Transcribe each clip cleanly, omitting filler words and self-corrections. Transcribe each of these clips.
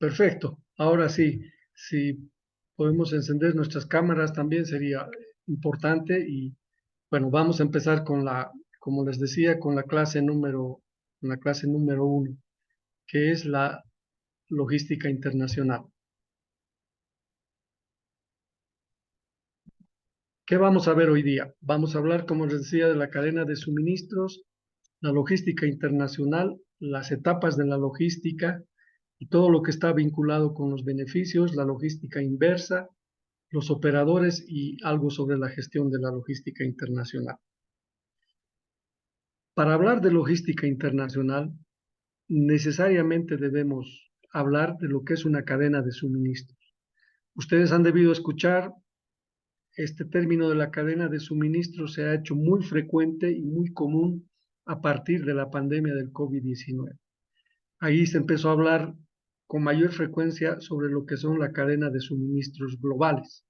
Perfecto. Ahora sí, si podemos encender nuestras cámaras también sería importante y bueno, vamos a empezar como les decía, con la clase número uno, que es la logística internacional. ¿Qué vamos a ver hoy día? Vamos a hablar, como les decía, de la cadena de suministros, la logística internacional, las etapas de la logística y todo lo que está vinculado con los beneficios, la logística inversa, los operadores y algo sobre la gestión de la logística internacional. Para hablar de logística internacional, necesariamente debemos hablar de lo que es una cadena de suministros. Ustedes han debido escuchar este término de la cadena de suministros, se ha hecho muy frecuente y muy común a partir de la pandemia del COVID-19. Ahí se empezó a hablar con mayor frecuencia sobre lo que son la cadena de suministros globales.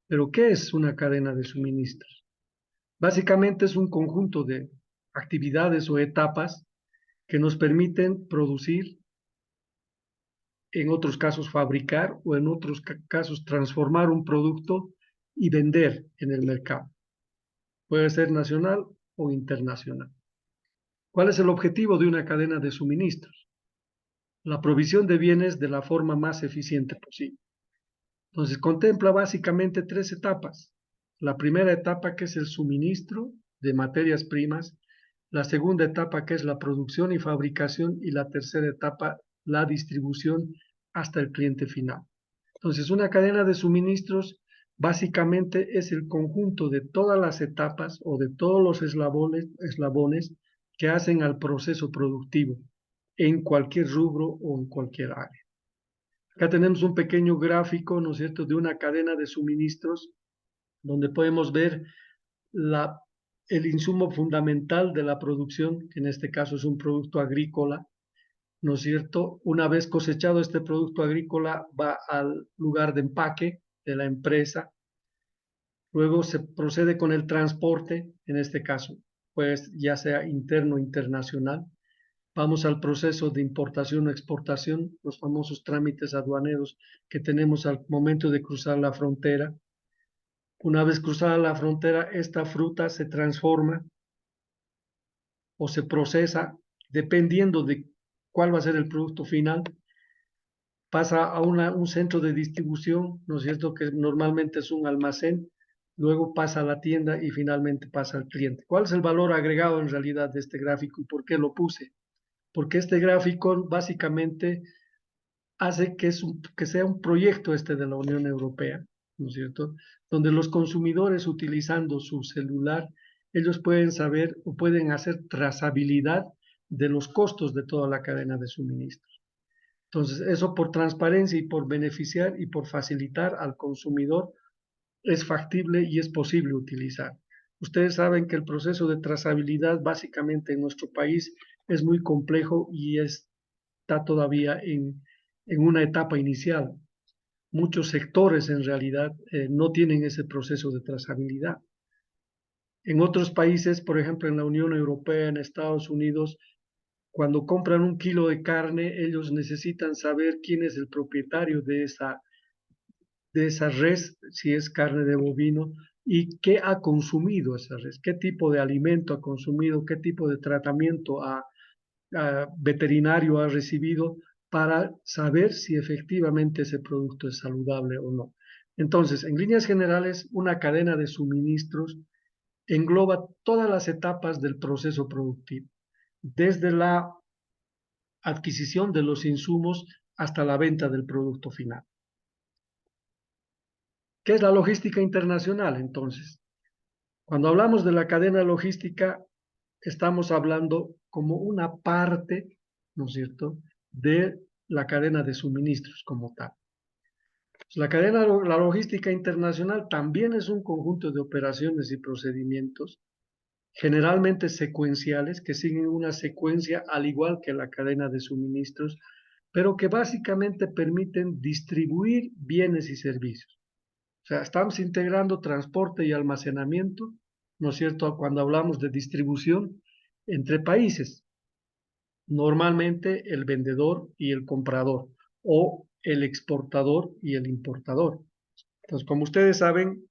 Pero, ¿qué es una cadena de suministros? Básicamente es un conjunto de actividades o etapas que nos permiten producir, en otros casos fabricar o en otros casos transformar un producto y vender en el mercado. Puede ser nacional o internacional. ¿Cuál es el objetivo de una cadena de suministros? La provisión de bienes de la forma más eficiente posible. Entonces, contempla básicamente tres etapas. La primera etapa, que es el suministro de materias primas, la segunda etapa, que es la producción y fabricación, y la tercera etapa, la distribución hasta el cliente final. Entonces, una cadena de suministros básicamente es el conjunto de todas las etapas o de todos los eslabones que hacen al proceso productivo en cualquier rubro o en cualquier área. Acá tenemos un pequeño gráfico, ¿no es cierto?, de una cadena de suministros donde podemos ver la, el insumo fundamental de la producción, que en este caso es un producto agrícola, ¿no es cierto? Una vez cosechado este producto agrícola va al lugar de empaque de la empresa, luego se procede con el transporte, en este caso, pues ya sea interno o internacional. Vamos al proceso de importación o exportación, los famosos trámites aduaneros que tenemos al momento de cruzar la frontera. Una vez cruzada la frontera, esta fruta se transforma o se procesa dependiendo de cuál va a ser el producto final. Pasa a un centro de distribución, ¿no es cierto?, que normalmente es un almacén, luego pasa a la tienda y finalmente pasa al cliente. ¿Cuál es el valor agregado en realidad de este gráfico y por qué lo puse? Porque este gráfico básicamente hace que sea un proyecto este de la Unión Europea, ¿no es cierto? Donde los consumidores utilizando su celular, ellos pueden saber o pueden hacer trazabilidad de los costos de toda la cadena de suministros. Entonces, eso por transparencia y por beneficiar y por facilitar al consumidor es factible y es posible utilizar. Ustedes saben que el proceso de trazabilidad básicamente en nuestro país es muy complejo y está todavía en una etapa inicial. Muchos sectores en realidad no tienen ese proceso de trazabilidad. En otros países, por ejemplo en la Unión Europea, en Estados Unidos, cuando compran un kilo de carne, ellos necesitan saber quién es el propietario de esa res, si es carne de bovino, y qué ha consumido esa res, qué tipo de alimento ha consumido, qué tipo de tratamiento veterinario ha recibido para saber si efectivamente ese producto es saludable o no. Entonces, en líneas generales, una cadena de suministros engloba todas las etapas del proceso productivo, desde la adquisición de los insumos hasta la venta del producto final. ¿Qué es la logística internacional entonces? Cuando hablamos de la cadena logística, estamos hablando como una parte, ¿no es cierto?, de la cadena de suministros como tal. La logística internacional también es un conjunto de operaciones y procedimientos, generalmente secuenciales, que siguen una secuencia al igual que la cadena de suministros, pero que básicamente permiten distribuir bienes y servicios. O sea, estamos integrando transporte y almacenamiento, ¿no es cierto?, cuando hablamos de distribución entre países. Normalmente el vendedor y el comprador, o el exportador y el importador. Entonces, como ustedes saben,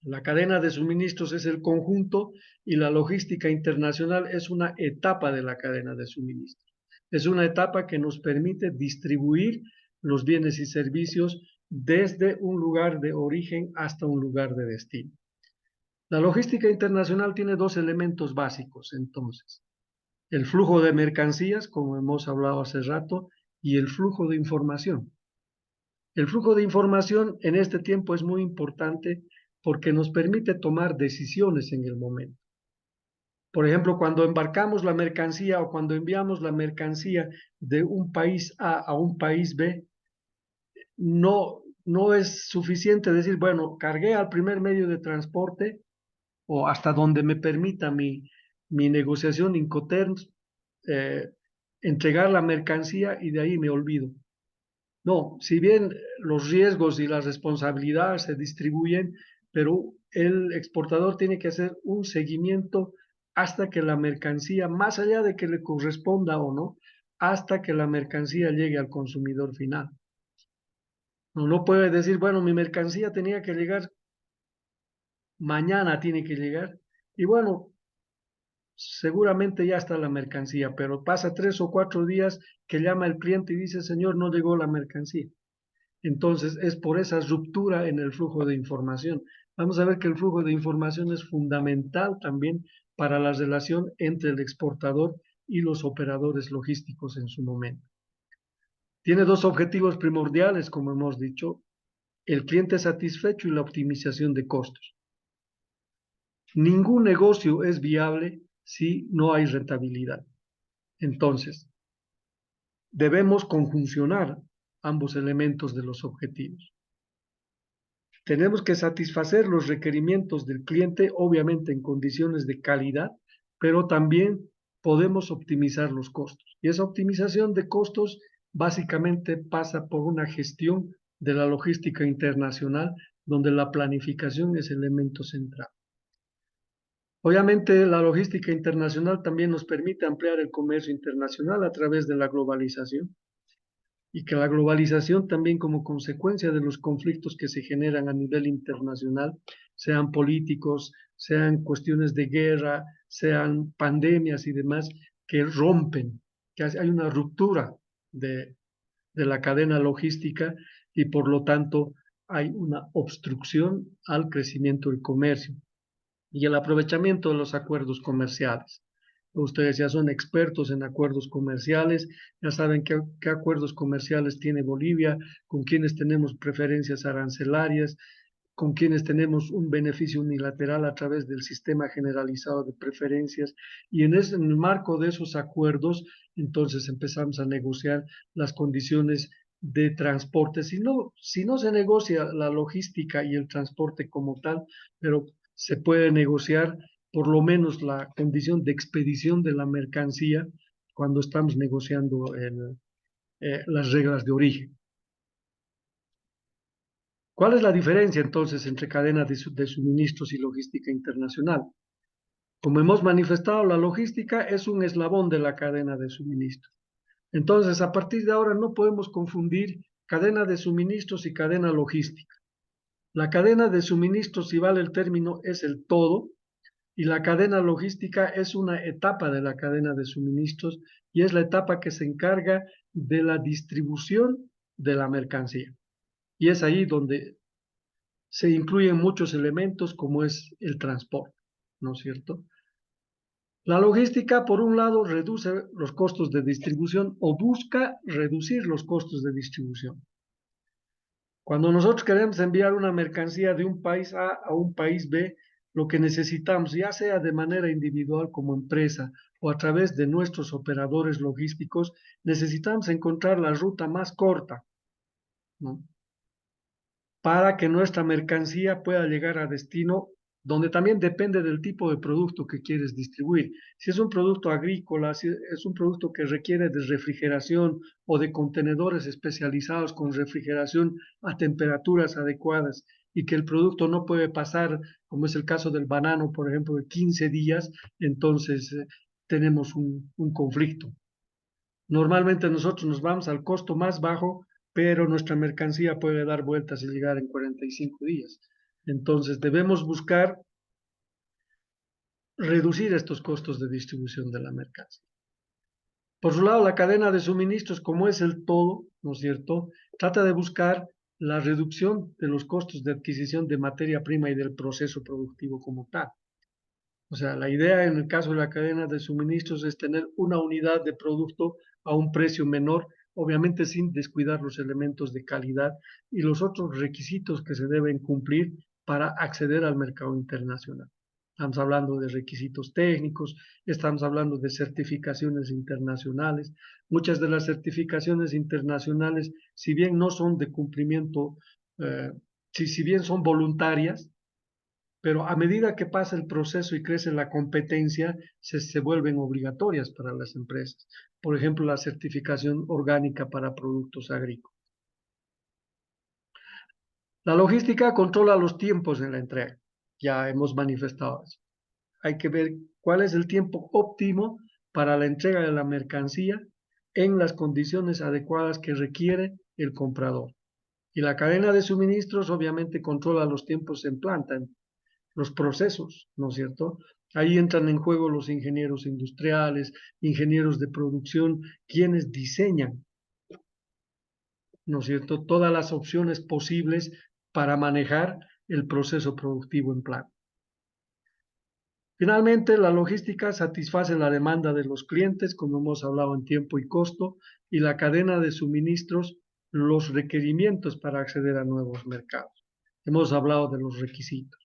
la cadena de suministros es el conjunto y la logística internacional es una etapa de la cadena de suministros. Es una etapa que nos permite distribuir los bienes y servicios desde un lugar de origen hasta un lugar de destino. La logística internacional tiene dos elementos básicos, entonces, el flujo de mercancías, como hemos hablado hace rato, y el flujo de información. El flujo de información en este tiempo es muy importante porque nos permite tomar decisiones en el momento. Por ejemplo, cuando embarcamos la mercancía o cuando enviamos la mercancía de un país A a un país B, no es suficiente decir, bueno, cargué al primer medio de transporte o hasta donde me permita mi negociación Incoterms, eh, entregar la mercancía y de ahí me olvido. No, si bien los riesgos y las responsabilidades se distribuyen, pero el exportador tiene que hacer un seguimiento hasta que la mercancía, más allá de que le corresponda o no, hasta que la mercancía llegue al consumidor final. No puede decir, bueno, mi mercancía tenía que llegar, mañana tiene que llegar, y bueno, seguramente ya está la mercancía, pero pasa 3 o 4 días que llama el cliente y dice, señor, no llegó la mercancía. Entonces, es por esa ruptura en el flujo de información. Vamos a ver que el flujo de información es fundamental también para la relación entre el exportador y los operadores logísticos en su momento. Tiene dos objetivos primordiales, como hemos dicho, el cliente satisfecho y la optimización de costos. Ningún negocio es viable si no hay rentabilidad. Entonces, debemos conjuncionar ambos elementos de los objetivos. Tenemos que satisfacer los requerimientos del cliente, obviamente en condiciones de calidad, pero también podemos optimizar los costos. Y esa optimización de costos básicamente pasa por una gestión de la logística internacional, donde la planificación es elemento central. Obviamente, la logística internacional también nos permite ampliar el comercio internacional a través de la globalización y que la globalización también como consecuencia de los conflictos que se generan a nivel internacional, sean políticos, sean cuestiones de guerra, sean pandemias y demás, que rompen, que hay una ruptura de la cadena logística y por lo tanto hay una obstrucción al crecimiento del comercio y el aprovechamiento de los acuerdos comerciales. Ustedes ya son expertos en acuerdos comerciales, ya saben qué acuerdos comerciales tiene Bolivia, con quienes tenemos preferencias arancelarias, con quienes tenemos un beneficio unilateral a través del sistema generalizado de preferencias. Y en el marco de esos acuerdos, entonces empezamos a negociar las condiciones de transporte. Si no se negocia la logística y el transporte como tal, pero se puede negociar por lo menos la condición de expedición de la mercancía cuando estamos negociando las reglas de origen. ¿Cuál es la diferencia entonces entre cadena de suministros y logística internacional? Como hemos manifestado, la logística es un eslabón de la cadena de suministros. Entonces, a partir de ahora no podemos confundir cadena de suministros y cadena logística. La cadena de suministros, si vale el término, es el todo, y la cadena logística es una etapa de la cadena de suministros y es la etapa que se encarga de la distribución de la mercancía. Y es ahí donde se incluyen muchos elementos como es el transporte, ¿no es cierto? La logística, por un lado, reduce los costos de distribución o busca reducir los costos de distribución. Cuando nosotros queremos enviar una mercancía de un país A a un país B, lo que necesitamos, ya sea de manera individual como empresa o a través de nuestros operadores logísticos, necesitamos encontrar la ruta más corta, ¿no? Para que nuestra mercancía pueda llegar a destino, donde también depende del tipo de producto que quieres distribuir. Si es un producto agrícola, si es un producto que requiere de refrigeración o de contenedores especializados con refrigeración a temperaturas adecuadas y que el producto no puede pasar, como es el caso del banano, por ejemplo, de 15 días, entonces tenemos un conflicto. Normalmente nosotros nos vamos al costo más bajo pero nuestra mercancía puede dar vueltas y llegar en 45 días. Entonces debemos buscar reducir estos costos de distribución de la mercancía. Por su lado, la cadena de suministros, como es el todo, ¿no es cierto?, trata de buscar la reducción de los costos de adquisición de materia prima y del proceso productivo como tal. O sea, la idea en el caso de la cadena de suministros es tener una unidad de producto a un precio menor, obviamente sin descuidar los elementos de calidad y los otros requisitos que se deben cumplir para acceder al mercado internacional. Estamos hablando de requisitos técnicos, estamos hablando de certificaciones internacionales. Muchas de las certificaciones internacionales, si bien no son de cumplimiento, si bien son voluntarias, pero a medida que pasa el proceso y crece la competencia, se vuelven obligatorias para las empresas. Por ejemplo, la certificación orgánica para productos agrícolas. La logística controla los tiempos en la entrega. Ya hemos manifestado eso. Hay que ver cuál es el tiempo óptimo para la entrega de la mercancía en las condiciones adecuadas que requiere el comprador. Y la cadena de suministros obviamente controla los tiempos en planta, los procesos, ¿no es cierto? Ahí entran en juego los ingenieros industriales, ingenieros de producción, quienes diseñan, ¿no es cierto?, todas las opciones posibles para manejar el proceso productivo en planta. Finalmente, la logística satisface la demanda de los clientes, como hemos hablado en tiempo y costo, y la cadena de suministros, los requerimientos para acceder a nuevos mercados. Hemos hablado de los requisitos.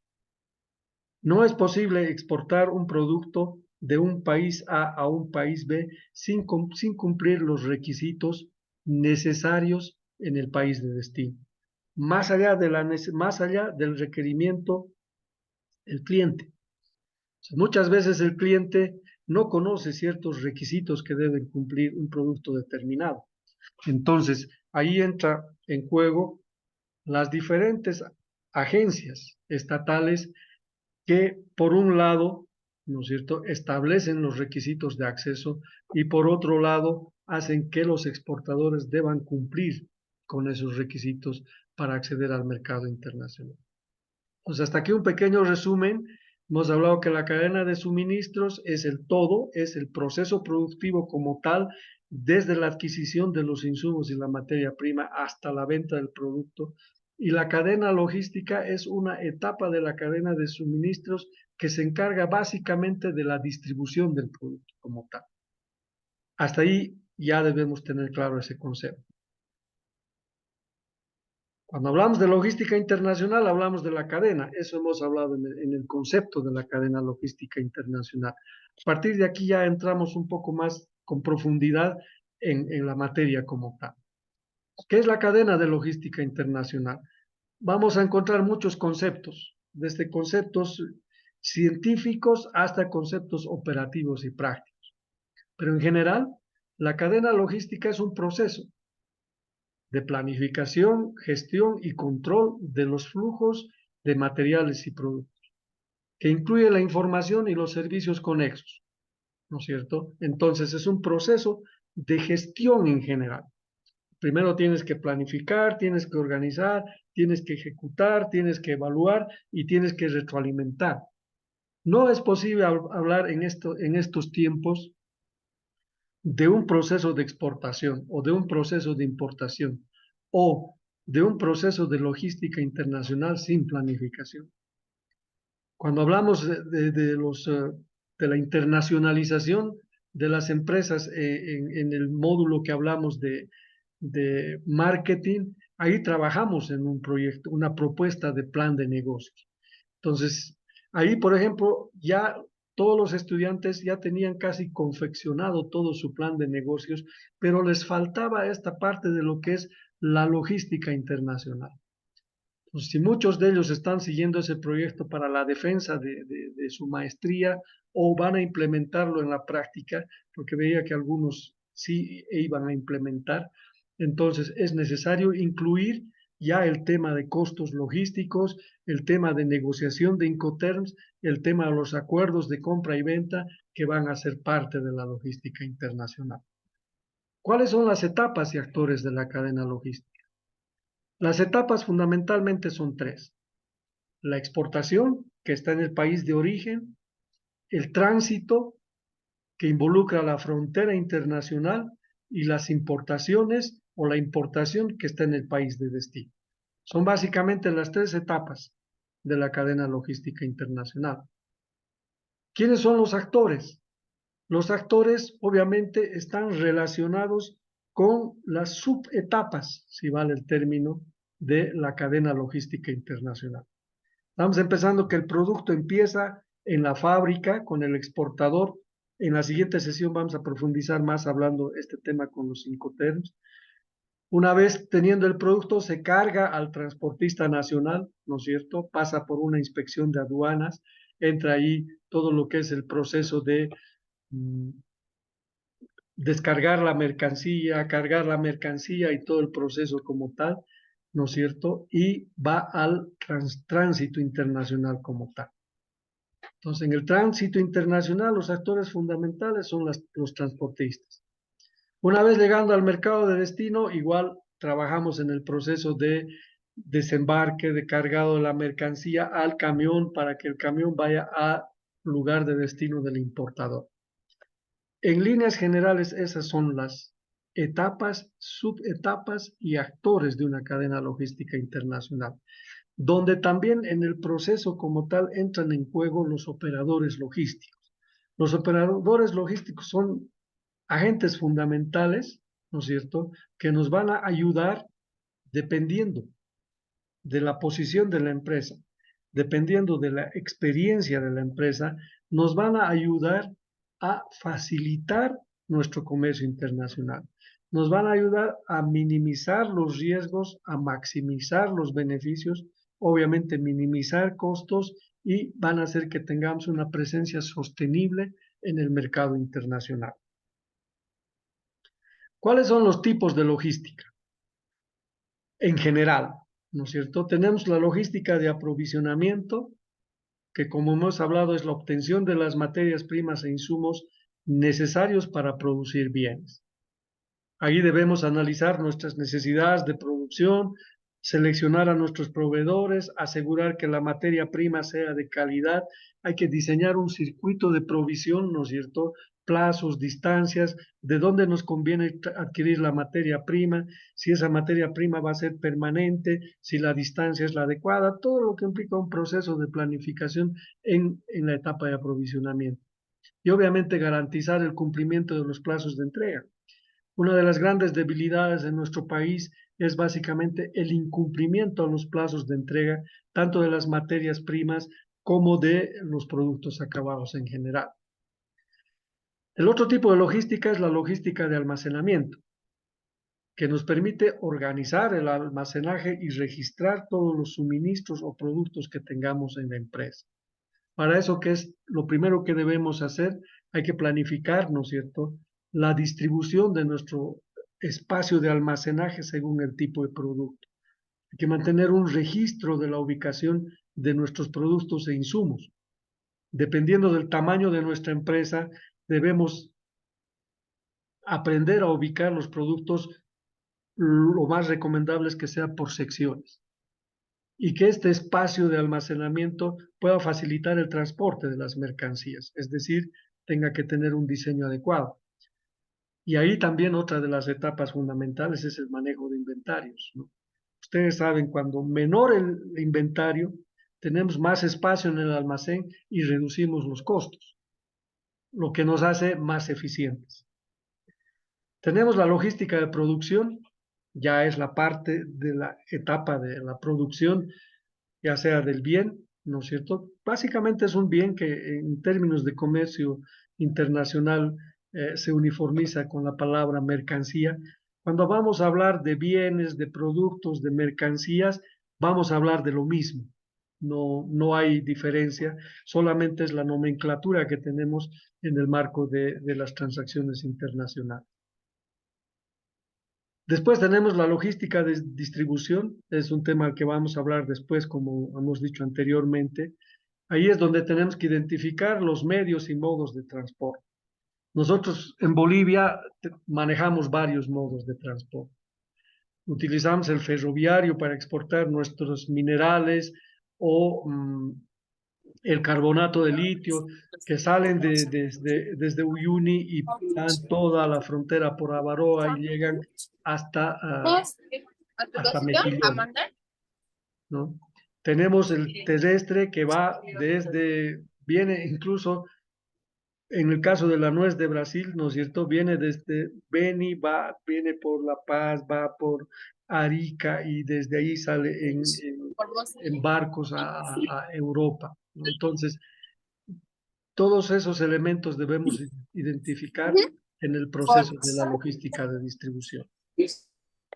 No es posible exportar un producto de un país A a un país B sin cumplir los requisitos necesarios en el país de destino. Más allá del requerimiento del cliente. O sea, muchas veces el cliente no conoce ciertos requisitos que deben cumplir un producto determinado. Entonces, ahí entra en juego las diferentes agencias estatales que por un lado, ¿no es cierto?, establecen los requisitos de acceso y por otro lado hacen que los exportadores deban cumplir con esos requisitos para acceder al mercado internacional. Pues hasta aquí un pequeño resumen. Hemos hablado que la cadena de suministros es el todo, es el proceso productivo como tal, desde la adquisición de los insumos y la materia prima hasta la venta del producto. Y la cadena logística es una etapa de la cadena de suministros que se encarga básicamente de la distribución del producto como tal. Hasta ahí ya debemos tener claro ese concepto. Cuando hablamos de logística internacional, hablamos de la cadena. Eso hemos hablado en el concepto de la cadena logística internacional. A partir de aquí ya entramos un poco más con profundidad en la materia como tal. ¿Qué es la cadena de logística internacional? Vamos a encontrar muchos conceptos, desde conceptos científicos hasta conceptos operativos y prácticos. Pero en general, la cadena logística es un proceso de planificación, gestión y control de los flujos de materiales y productos, que incluye la información y los servicios conexos, ¿no es cierto? Entonces es un proceso de gestión en general. Primero tienes que planificar, tienes que organizar, tienes que ejecutar, tienes que evaluar y tienes que retroalimentar. No es posible hablar en estos tiempos de un proceso de exportación o de un proceso de importación o de un proceso de logística internacional sin planificación. Cuando hablamos de la internacionalización de las empresas en el módulo que hablamos de marketing, ahí trabajamos en un proyecto, una propuesta de plan de negocios. Entonces, ahí, por ejemplo, ya todos los estudiantes ya tenían casi confeccionado todo su plan de negocios, pero les faltaba esta parte de lo que es la logística internacional. Pues si muchos de ellos están siguiendo ese proyecto para la defensa de su maestría o van a implementarlo en la práctica, porque veía que algunos sí iban a implementar, entonces es necesario incluir ya el tema de costos logísticos, el tema de negociación de Incoterms, el tema de los acuerdos de compra y venta que van a ser parte de la logística internacional. ¿Cuáles son las etapas y actores de la cadena logística? Las etapas fundamentalmente son tres: la exportación, que está en el país de origen; el tránsito, que involucra la frontera internacional; y las importaciones o la importación, que está en el país de destino. Son básicamente las tres etapas de la cadena logística internacional. ¿Quiénes son los actores? Los actores obviamente están relacionados con las subetapas, si vale el término, de la cadena logística internacional. Estamos empezando que el producto empieza en la fábrica con el exportador. En la siguiente sesión vamos a profundizar más hablando este tema con los Incoterms. Una vez teniendo el producto, se carga al transportista nacional, ¿no es cierto? Pasa por una inspección de aduanas, entra ahí todo lo que es el proceso de descargar la mercancía, cargar la mercancía y todo el proceso como tal, ¿no es cierto? Y va al tránsito internacional como tal. Entonces, en el tránsito internacional, los actores fundamentales son los transportistas. Una vez llegando al mercado de destino, igual trabajamos en el proceso de desembarque, de cargado de la mercancía al camión para que el camión vaya al lugar de destino del importador. En líneas generales, esas son las etapas, subetapas y actores de una cadena logística internacional, donde también en el proceso como tal entran en juego los operadores logísticos. Los operadores logísticos son agentes fundamentales, ¿no es cierto?, que nos van a ayudar dependiendo de la posición de la empresa, dependiendo de la experiencia de la empresa, nos van a ayudar a facilitar nuestro comercio internacional. Nos van a ayudar a minimizar los riesgos, a maximizar los beneficios, obviamente minimizar costos, y van a hacer que tengamos una presencia sostenible en el mercado internacional. ¿Cuáles son los tipos de logística? En general, ¿no es cierto? Tenemos la logística de aprovisionamiento, que como hemos hablado es la obtención de las materias primas e insumos necesarios para producir bienes. Ahí debemos analizar nuestras necesidades de producción, seleccionar a nuestros proveedores, asegurar que la materia prima sea de calidad. Hay que diseñar un circuito de provisión, ¿no es cierto? Plazos, distancias, de dónde nos conviene adquirir la materia prima, si esa materia prima va a ser permanente, si la distancia es la adecuada, todo lo que implica un proceso de planificación en la etapa de aprovisionamiento. Y obviamente garantizar el cumplimiento de los plazos de entrega. Una de las grandes debilidades de nuestro país es básicamente el incumplimiento a los plazos de entrega, tanto de las materias primas como de los productos acabados en general. El otro tipo de logística es la logística de almacenamiento, que nos permite organizar el almacenaje y registrar todos los suministros o productos que tengamos en la empresa. Para eso, ¿qué es lo primero que debemos hacer? Hay que planificar, ¿no es cierto?, la distribución de nuestro espacio de almacenaje según el tipo de producto. Hay que mantener un registro de la ubicación de nuestros productos e insumos. Dependiendo del tamaño de nuestra empresa, debemos aprender a ubicar los productos. Lo más recomendable es que sea por secciones, y que este espacio de almacenamiento pueda facilitar el transporte de las mercancías, es decir, tenga que tener un diseño adecuado. Y ahí también otra de las etapas fundamentales es el manejo de inventarios, ¿no? Ustedes saben, cuando menor el inventario, tenemos más espacio en el almacén y reducimos los costos, lo que nos hace más eficientes. Tenemos la logística de producción, ya es la parte de la etapa de la producción, ya sea del bien, ¿no es cierto? Básicamente es un bien que en términos de comercio internacional se uniformiza con la palabra mercancía. Cuando vamos a hablar de bienes, de productos, de mercancías, vamos a hablar de lo mismo. No hay diferencia, solamente es la nomenclatura que tenemos en el marco de las transacciones internacionales. Después tenemos la logística de distribución, es un tema al que vamos a hablar después, como hemos dicho anteriormente. Ahí es donde tenemos que identificar los medios y modos de transporte. Nosotros en Bolivia manejamos varios modos de transporte. utilizamos el ferroviario para exportar nuestros minerales o el carbonato de litio que salen desde Uyuni y dan toda la frontera por Avaroa y llegan hasta, hasta Mejillones, ¿no? Tenemos el terrestre que va viene incluso en el caso de la nuez de Brasil, ¿no es cierto? Viene desde Beni, viene por La Paz, va por Arica y desde ahí sale en barcos a Europa, ¿no? Entonces, todos esos elementos debemos identificar en el proceso de la logística de distribución.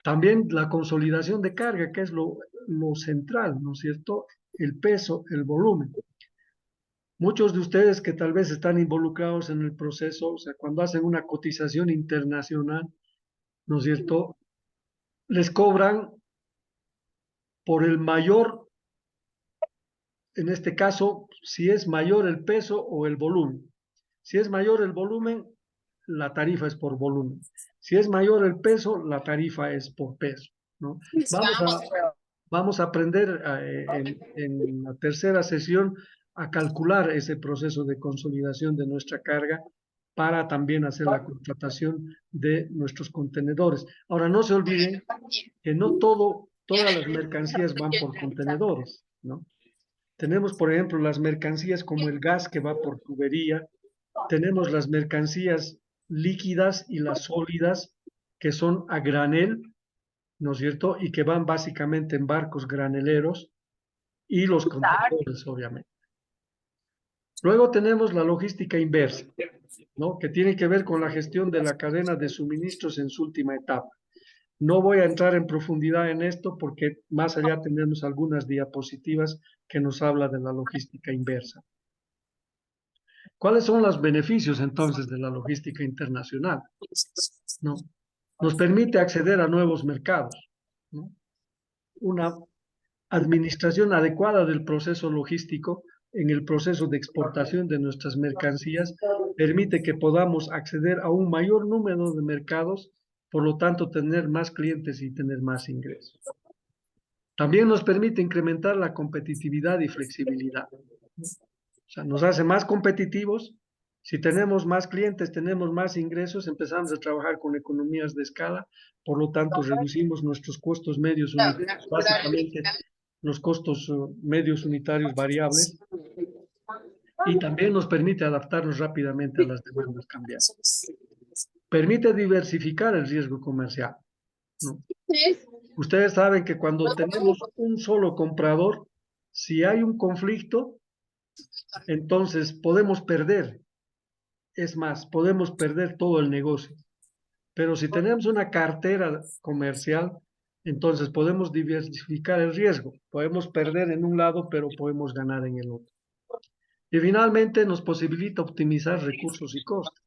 También la consolidación de carga, que es lo central, ¿no es cierto? El peso, el volumen. Muchos de ustedes que tal vez están involucrados en el proceso, o sea, cuando hacen una cotización internacional, ¿no es cierto? Les cobran por el mayor, en este caso, si es mayor el peso o el volumen. Si es mayor el volumen, la tarifa es por volumen. Si es mayor el peso, la tarifa es por peso, ¿no? Vamos a aprender en la tercera sesión a calcular ese proceso de consolidación de nuestra carga para también hacer la contratación de nuestros contenedores. Ahora, no se olviden que no todas las mercancías van por contenedores, ¿no? Tenemos, por ejemplo, las mercancías como el gas que va por tubería, tenemos las mercancías líquidas y las sólidas que son a granel, ¿no es cierto? Y que van básicamente en barcos graneleros y los contenedores, obviamente. Luego tenemos la logística inversa, ¿no? Que tiene que ver con la gestión de la cadena de suministros en su última etapa. No voy a entrar en profundidad en esto porque más allá tenemos algunas diapositivas que nos habla de la logística inversa. ¿Cuáles son los beneficios entonces de la logística internacional? ¿No? Nos permite acceder a nuevos mercados, ¿no? Una administración adecuada del proceso logístico en el proceso de exportación de nuestras mercancías permite que podamos acceder a un mayor número de mercados, por lo tanto tener más clientes y tener más ingresos. También nos permite incrementar la competitividad y flexibilidad. O sea, nos hace más competitivos. Si tenemos más clientes, tenemos más ingresos, empezamos a trabajar con economías de escala, por lo tanto reducimos nuestros costos medios unitarios, básicamente los costos medios unitarios variables, y también nos permite adaptarnos rápidamente a las demandas cambiantes. Permite diversificar el riesgo comercial, ¿no? Ustedes saben que cuando tenemos un solo comprador, si hay un conflicto, entonces podemos perder. Es más, podemos perder todo el negocio. Pero si tenemos una cartera comercial, entonces podemos diversificar el riesgo. Podemos perder en un lado, pero podemos ganar en el otro. Y finalmente nos posibilita optimizar recursos y costos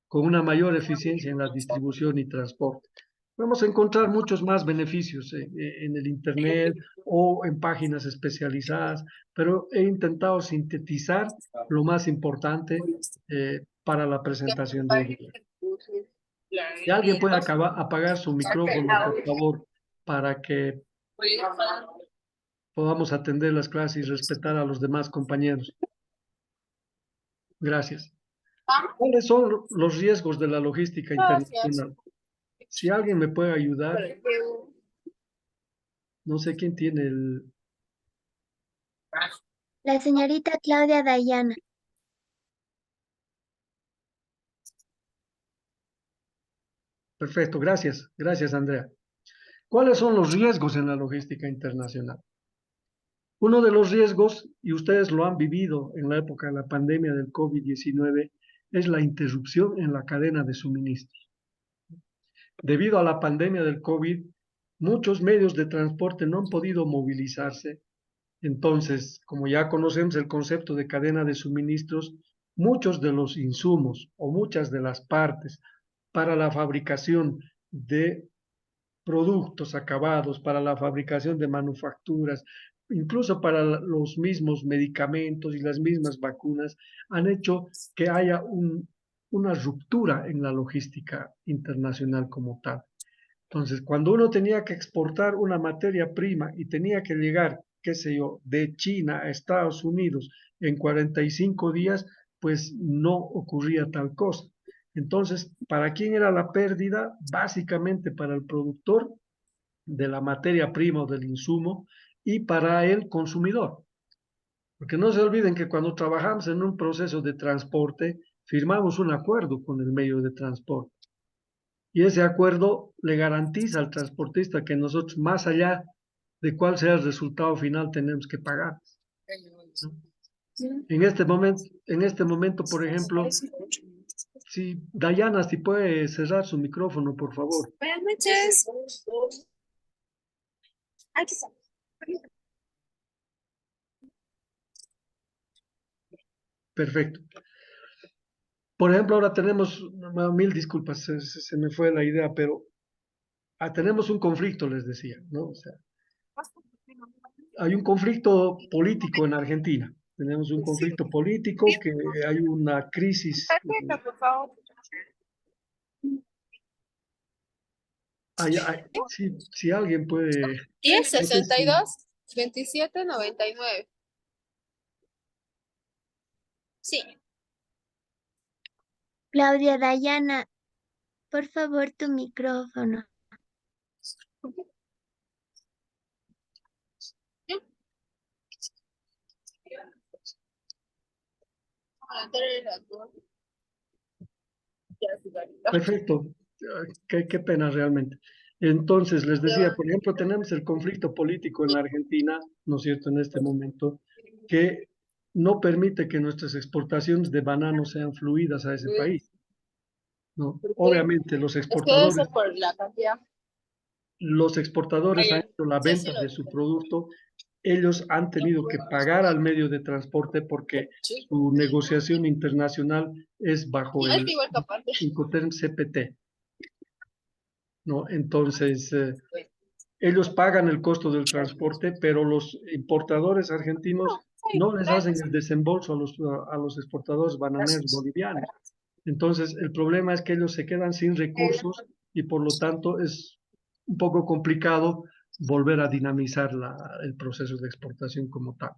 con una mayor eficiencia en la distribución y transporte. Podemos encontrar muchos más beneficios en el Internet o en páginas especializadas, pero he intentado sintetizar lo más importante para la presentación de hoy. Si alguien puede apagar su micrófono, por favor, para que podamos atender las clases y respetar a los demás compañeros. Gracias. ¿Cuáles son los riesgos de la logística internacional? Si alguien me puede ayudar, no sé quién tiene el... La señorita Claudia Dayana. Perfecto, gracias. Gracias, Andrea. ¿Cuáles son los riesgos en la logística internacional? Uno de los riesgos, y ustedes lo han vivido en la época de la pandemia del COVID-19, es la interrupción en la cadena de suministros. Debido a la pandemia del COVID, muchos medios de transporte no han podido movilizarse. Entonces, como ya conocemos el concepto de cadena de suministros, muchos de los insumos o muchas de las partes para la fabricación de productos acabados, para la fabricación de manufacturas, incluso para los mismos medicamentos y las mismas vacunas, han hecho que haya una ruptura en la logística internacional como tal. Entonces, cuando uno tenía que exportar una materia prima y tenía que llegar, qué sé yo, de China a Estados Unidos en 45 días, pues no ocurría tal cosa. Entonces, ¿para quién era la pérdida? Básicamente para el productor de la materia prima o del insumo y para el consumidor. Porque no se olviden que cuando trabajamos en un proceso de transporte, firmamos un acuerdo con el medio de transporte. Y ese acuerdo le garantiza al transportista que nosotros, más allá de cuál sea el resultado final, tenemos que pagar, ¿no? En este momento, por ejemplo, si Dayana, si puede cerrar su micrófono, por favor. Buenas noches. Aquí está. Perfecto. Por ejemplo, ahora tenemos, mil disculpas, se me fue la idea, pero tenemos un conflicto, les decía, ¿no? O sea, hay un conflicto político en Argentina. Tenemos un conflicto político, que hay una crisis. Tarjeta, por favor. Si alguien puede, 10 no sé 62 27 99. Sí. Claudia Dayana, por favor, tu micrófono. perfecto, qué pena realmente. Entonces, les decía, por ejemplo, tenemos el conflicto político en la Argentina, ¿no es cierto?, en este momento, que no permite que nuestras exportaciones de banano sean fluidas a ese país, ¿no? Obviamente, Es que debe ser por la cantidad. los exportadores han hecho la Sí, sí, venta de su producto, ellos han tenido que pagar al medio de transporte porque sí. su negociación internacional es bajo Es el igual capaz. Incoterm CPT, ¿no? Entonces, ellos pagan el costo del transporte, pero los importadores argentinos no les hacen el desembolso a los exportadores bananeros bolivianos. Entonces, el problema es que ellos se quedan sin recursos y por lo tanto es un poco complicado volver a dinamizar el proceso de exportación como tal.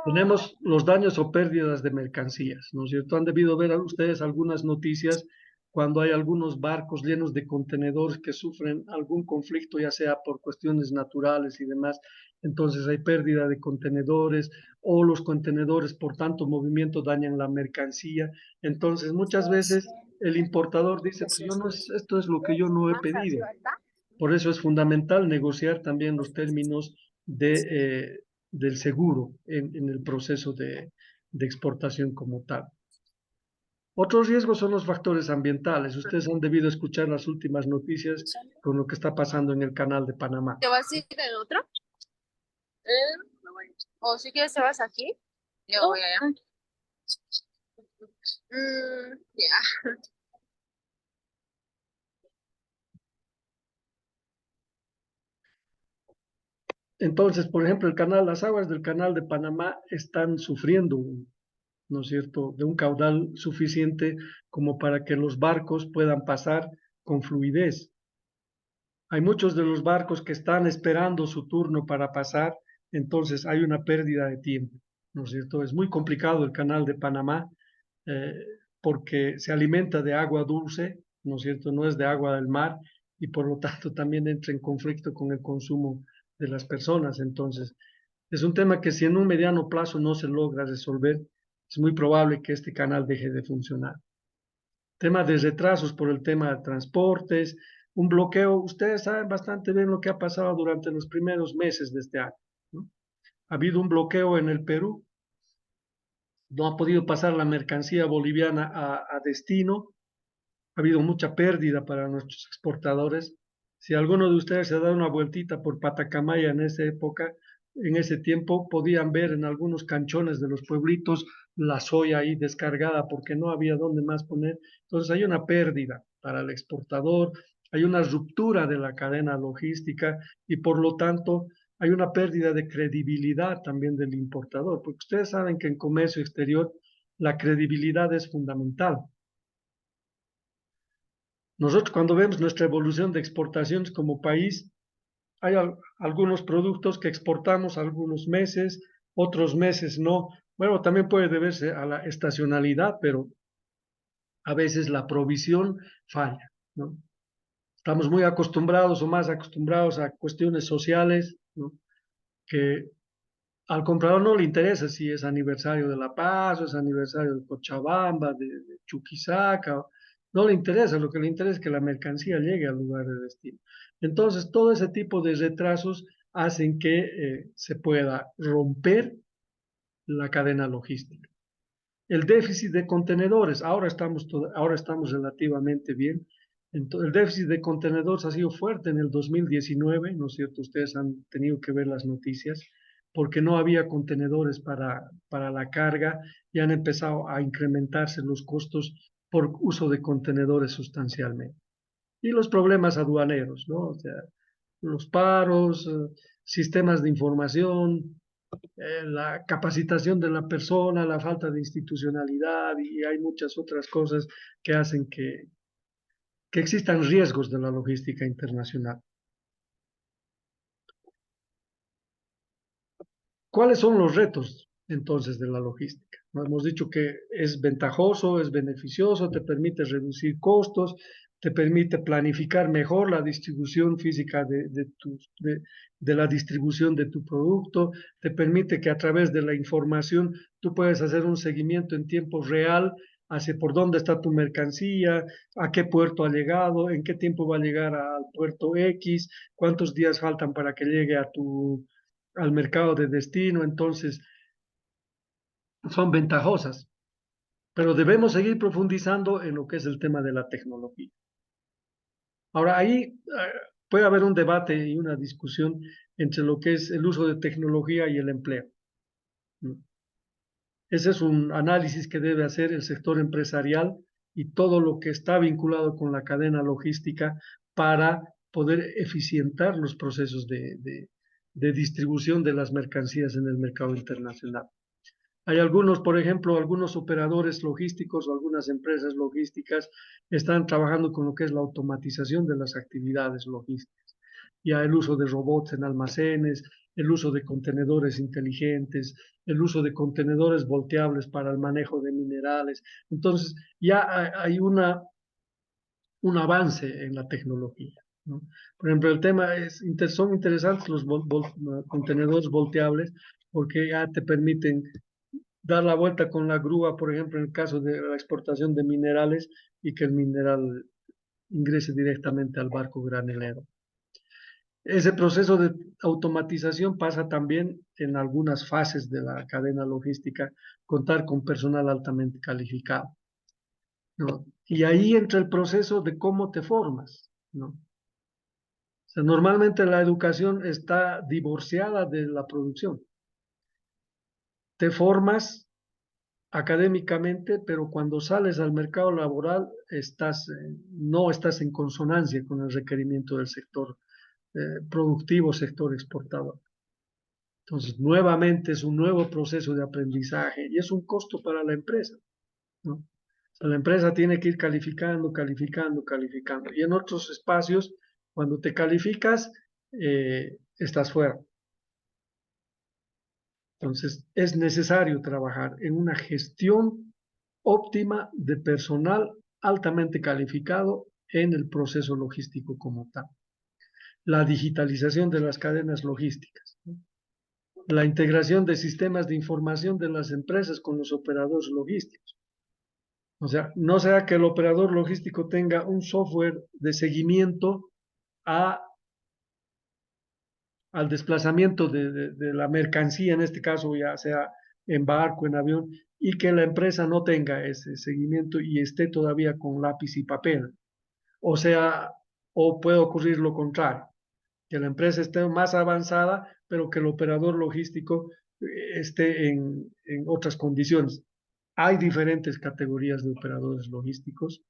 Tenemos los daños o pérdidas de mercancías, ¿no es cierto? Han debido ver ustedes algunas noticias cuando hay algunos barcos llenos de contenedores que sufren algún conflicto, ya sea por cuestiones naturales y demás. Entonces hay pérdida de contenedores o los contenedores por tanto movimiento dañan la mercancía. Entonces muchas veces el importador dice, pues yo no es, esto es lo que yo no he pedido. Por eso es fundamental negociar también los términos del seguro en el proceso de exportación como tal. Otros riesgos son los factores ambientales. Ustedes han debido escuchar las últimas noticias con lo que está pasando en el canal de Panamá. ¿Te vas a ir en otro? O si quieres te vas aquí. Yo voy allá. Ya. Entonces, por ejemplo, las aguas del canal de Panamá están sufriendo, ¿no es cierto?, de un caudal suficiente como para que los barcos puedan pasar con fluidez. Hay muchos de los barcos que están esperando su turno para pasar, entonces hay una pérdida de tiempo, ¿no es cierto? Es muy complicado el canal de Panamá eh, porque se alimenta de agua dulce, ¿no es cierto? No es de agua del mar y por lo tanto también entra en conflicto con el consumo de las personas. Entonces, es un tema que si en un mediano plazo no se logra resolver, es muy probable que este canal deje de funcionar. Tema de retrasos por el tema de transportes, un bloqueo. Ustedes saben bastante bien lo que ha pasado durante los primeros meses de este año, ¿no? Ha habido un bloqueo en el Perú, no ha podido pasar la mercancía boliviana a destino, ha habido mucha pérdida para nuestros exportadores. Si alguno de ustedes se da una vueltita por Patacamaya en esa época, en ese tiempo, podían ver en algunos canchones de los pueblitos la soya ahí descargada porque no había dónde más poner. Entonces hay una pérdida para el exportador, hay una ruptura de la cadena logística y por lo tanto hay una pérdida de credibilidad también del importador, porque ustedes saben que en comercio exterior la credibilidad es fundamental. Nosotros cuando vemos nuestra evolución de exportaciones como país, hay algunos productos que exportamos algunos meses, otros meses no. Bueno, también puede deberse a la estacionalidad, pero a veces la provisión falla, ¿no? Estamos muy acostumbrados o más acostumbrados a cuestiones sociales, ¿no? Que al comprador no le interesa si es aniversario de La Paz, o es aniversario de Cochabamba, de Chuquisaca, no le interesa, lo que le interesa es que la mercancía llegue al lugar de destino. Entonces, todo ese tipo de retrasos hacen que se pueda romper la cadena logística. El déficit de contenedores, ahora estamos relativamente bien. Entonces, el déficit de contenedores ha sido fuerte en el 2019, ¿no es cierto? Ustedes han tenido que ver las noticias, porque no había contenedores para la carga y han empezado a incrementarse los costos por uso de contenedores sustancialmente. Y los problemas aduaneros, ¿no? O sea, los paros, sistemas de información, la capacitación de la persona, la falta de institucionalidad y hay muchas otras cosas que hacen que existan riesgos de la logística internacional. ¿Cuáles son los retos entonces de la logística? ¿No? Hemos dicho que es ventajoso, es beneficioso, te permite reducir costos, te permite planificar mejor la distribución física de la distribución de tu producto, te permite que a través de la información tú puedes hacer un seguimiento en tiempo real hacia por dónde está tu mercancía, a qué puerto ha llegado, en qué tiempo va a llegar al puerto X, cuántos días faltan para que llegue al mercado de destino, entonces son ventajosas, pero debemos seguir profundizando en lo que es el tema de la tecnología. Ahora, ahí puede haber un debate y una discusión entre lo que es el uso de tecnología y el empleo, ¿no? Ese es un análisis que debe hacer el sector empresarial y todo lo que está vinculado con la cadena logística para poder eficientar los procesos de distribución de las mercancías en el mercado internacional. Hay algunos, por ejemplo, algunos operadores logísticos o algunas empresas logísticas están trabajando con lo que es la automatización de las actividades logísticas. Ya el uso de robots en almacenes, el uso de contenedores inteligentes, el uso de contenedores volteables para el manejo de minerales. Entonces, ya hay un avance en la tecnología, ¿no? Por ejemplo, el tema son interesantes los contenedores volteables porque ya te permiten dar la vuelta con la grúa, por ejemplo, en el caso de la exportación de minerales y que el mineral ingrese directamente al barco granelero. Ese proceso de automatización pasa también en algunas fases de la cadena logística, contar con personal altamente calificado, ¿no? Y ahí entra el proceso de cómo te formas, ¿no? O sea, normalmente la educación está divorciada de la producción. Te formas académicamente, pero cuando sales al mercado laboral no estás en consonancia con el requerimiento del sector productivo, sector exportador. Entonces, nuevamente es un nuevo proceso de aprendizaje y es un costo para la empresa, ¿no? O sea, la empresa tiene que ir calificando, calificando, calificando. Y en otros espacios, cuando te calificas, estás fuera. Entonces, es necesario trabajar en una gestión óptima de personal altamente calificado en el proceso logístico como tal. La digitalización de las cadenas logísticas, ¿no? La integración de sistemas de información de las empresas con los operadores logísticos. O sea, no sea que el operador logístico tenga un software de seguimiento a al desplazamiento de la mercancía, en este caso ya sea en barco, en avión, y que la empresa no tenga ese seguimiento y esté todavía con lápiz y papel. O sea, o puede ocurrir lo contrario, que la empresa esté más avanzada, pero que el operador logístico esté en otras condiciones. Hay diferentes categorías de operadores logísticos,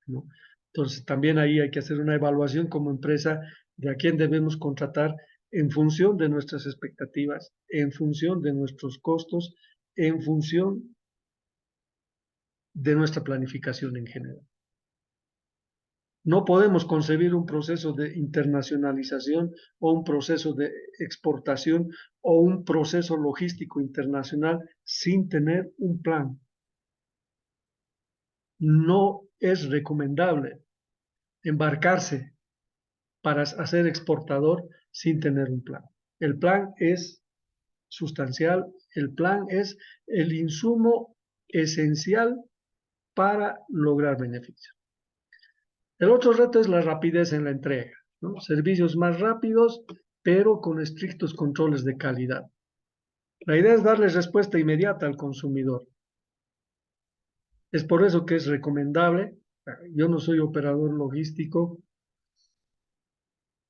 ¿no? Entonces, también ahí hay que hacer una evaluación como empresa de a quién debemos contratar en función de nuestras expectativas, en función de nuestros costos, en función de nuestra planificación en general. No podemos concebir un proceso de internacionalización o un proceso de exportación o un proceso logístico internacional sin tener un plan. No es recomendable embarcarse para ser exportador sin tener un plan. El plan es sustancial, el plan es el insumo esencial para lograr beneficios. El otro reto es la rapidez en la entrega, ¿no? Servicios más rápidos, pero con estrictos controles de calidad. La idea es darle respuesta inmediata al consumidor. Es por eso que es recomendable, yo no soy operador logístico,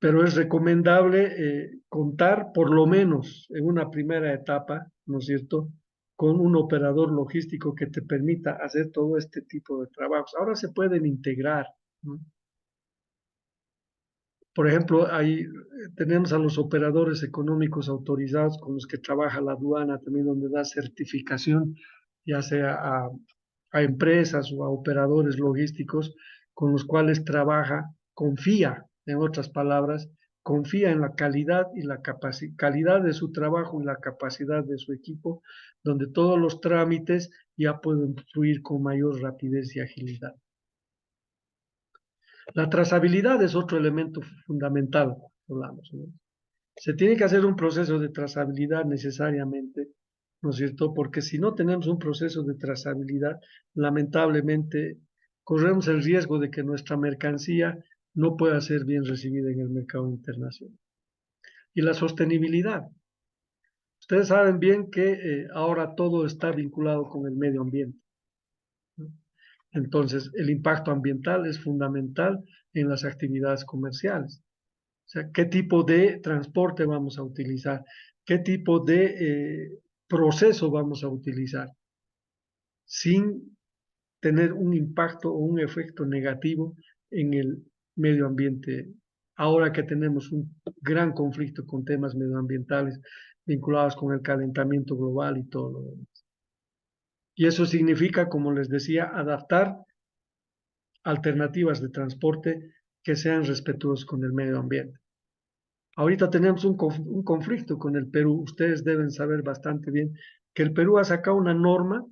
pero es recomendable contar por lo menos en una primera etapa, ¿no es cierto?, con un operador logístico que te permita hacer todo este tipo de trabajos. Ahora se pueden integrar, ¿no? Por ejemplo, ahí tenemos a los operadores económicos autorizados con los que trabaja la aduana, también donde da certificación, ya sea a empresas o a operadores logísticos con los cuales trabaja, confía, en otras palabras, confía en la calidad y la calidad de su trabajo y la capacidad de su equipo, donde todos los trámites ya pueden fluir con mayor rapidez y agilidad. La trazabilidad es otro elemento fundamental, hablamos, ¿no? Se tiene que hacer un proceso de trazabilidad necesariamente, ¿no es cierto? Porque si no tenemos un proceso de trazabilidad, lamentablemente corremos el riesgo de que nuestra mercancía no pueda ser bien recibida en el mercado internacional. Y la sostenibilidad. Ustedes saben bien que ahora todo está vinculado con el medio ambiente, ¿no? Entonces, el impacto ambiental es fundamental en las actividades comerciales. O sea, ¿qué tipo de transporte vamos a utilizar? ¿Qué tipo de proceso vamos a utilizar? Sin tener un impacto o un efecto negativo en el medio ambiente. Ahora que tenemos un gran conflicto con temas medioambientales vinculados con el calentamiento global y todo lo demás. Y eso significa, como les decía, adaptar alternativas de transporte que sean respetuosas con el medio ambiente. Ahorita tenemos un conflicto con el Perú. Ustedes deben saber bastante bien que el Perú ha sacado una norma,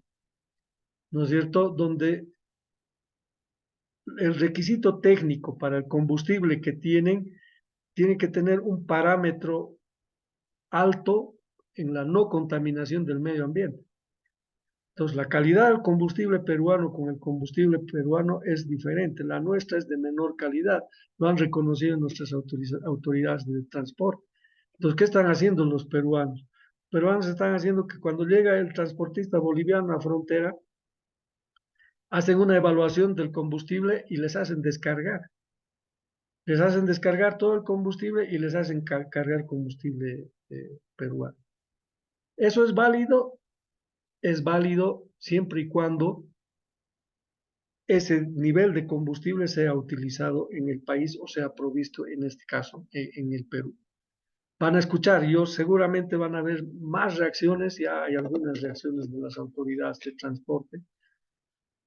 ¿no es cierto?, donde el requisito técnico para el combustible que tienen tiene que tener un parámetro alto en la no contaminación del medio ambiente. Entonces, la calidad del combustible peruano con el combustible peruano es diferente. La nuestra es de menor calidad. Lo han reconocido nuestras autoridades de transporte. Entonces, ¿qué están haciendo los peruanos? Los peruanos están haciendo que cuando llega el transportista boliviano a la frontera, hacen una evaluación del combustible y les hacen descargar. Les hacen descargar todo el combustible y les hacen cargar combustible peruano. Eso es válido siempre y cuando ese nivel de combustible sea utilizado en el país o sea provisto, en este caso, en el Perú. Van a escuchar, seguramente van a haber más reacciones, ya hay algunas reacciones de las autoridades de transporte,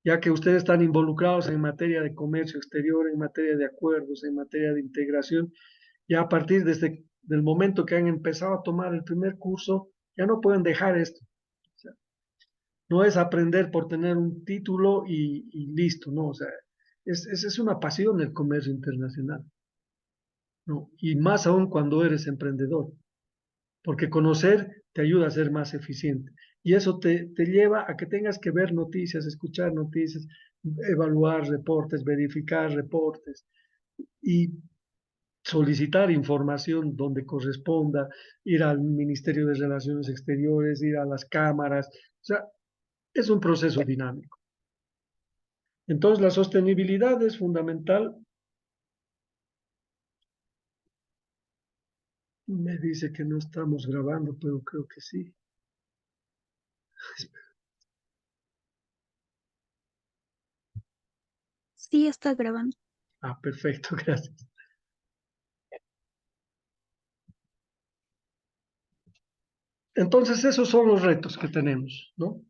ya que ustedes están involucrados en materia de comercio exterior, en materia de acuerdos, en materia de integración, ya a partir del momento que han empezado a tomar el primer curso, ya no pueden dejar esto. O sea, no es aprender por tener un título y listo, no, o sea, es una pasión el comercio internacional, ¿no? Y más aún cuando eres emprendedor, porque conocer te ayuda a ser más eficiente. Y eso te lleva a que tengas que ver noticias, escuchar noticias, evaluar reportes, verificar reportes y solicitar información donde corresponda, ir al Ministerio de Relaciones Exteriores, ir a las cámaras. O sea, es un proceso dinámico. Entonces, la sostenibilidad es fundamental. Me dice que no estamos grabando, pero creo que sí. Sí, está grabando. Ah, perfecto, gracias. Entonces, esos son los retos que tenemos, ¿no?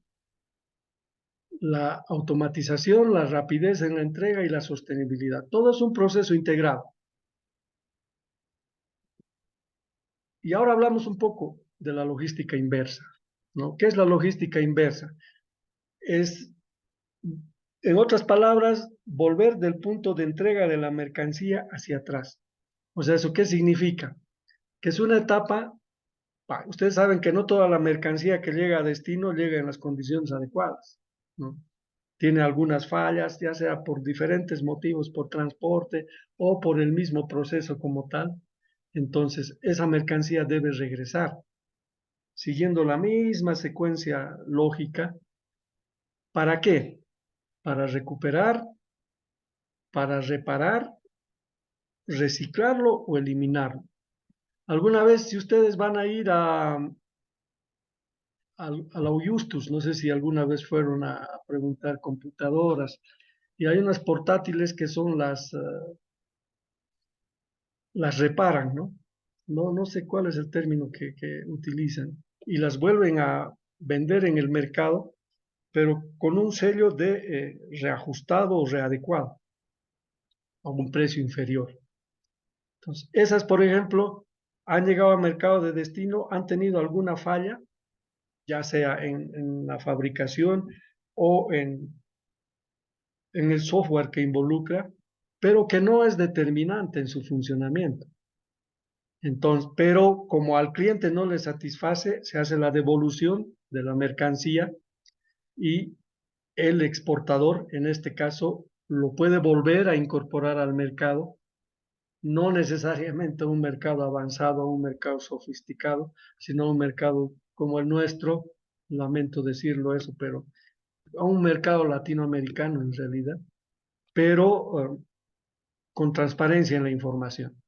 la automatización, la rapidez en la entrega y la sostenibilidad. Todo es un proceso integrado. Y ahora hablamos un poco de la logística inversa, ¿no? ¿Qué es la logística inversa? Es, en otras palabras, volver del punto de entrega de la mercancía hacia atrás. O sea, ¿eso qué significa? Que es una etapa, ustedes saben que no toda la mercancía que llega a destino llega en las condiciones adecuadas, ¿no? Tiene algunas fallas, ya sea por diferentes motivos, por transporte o por el mismo proceso como tal. Entonces, esa mercancía debe regresar, siguiendo la misma secuencia lógica. ¿Para qué? Para recuperar, para reparar, reciclarlo o eliminarlo. Alguna vez, si ustedes van a ir a la Uyustus, no sé si alguna vez fueron a preguntar computadoras, y hay unas portátiles que son las reparan, ¿no? No sé cuál es el término que utilizan, y las vuelven a vender en el mercado, pero con un sello de reajustado o readecuado a un precio inferior. Entonces, esas, por ejemplo, han llegado al mercado de destino, han tenido alguna falla, ya sea en la fabricación o en el software que involucra, pero que no es determinante en su funcionamiento. Entonces, pero como al cliente no le satisface, se hace la devolución de la mercancía y el exportador, en este caso, lo puede volver a incorporar al mercado, no necesariamente a un mercado avanzado, a un mercado sofisticado, sino a un mercado como el nuestro, lamento decirlo eso, pero a un mercado latinoamericano en realidad, pero con transparencia en la información.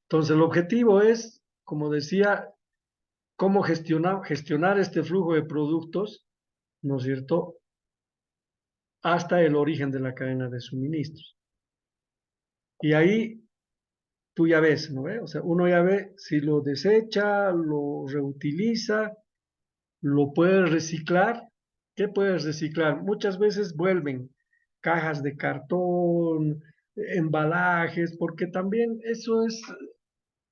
Entonces, el objetivo es, como decía, cómo gestionar este flujo de productos, ¿no es cierto?, hasta el origen de la cadena de suministros. Y ahí tú ya ves, ¿no ve? O sea, uno ya ve si lo desecha, lo reutiliza, lo puede reciclar. ¿Qué puedes reciclar? Muchas veces vuelven cajas de cartón, embalajes, porque también eso es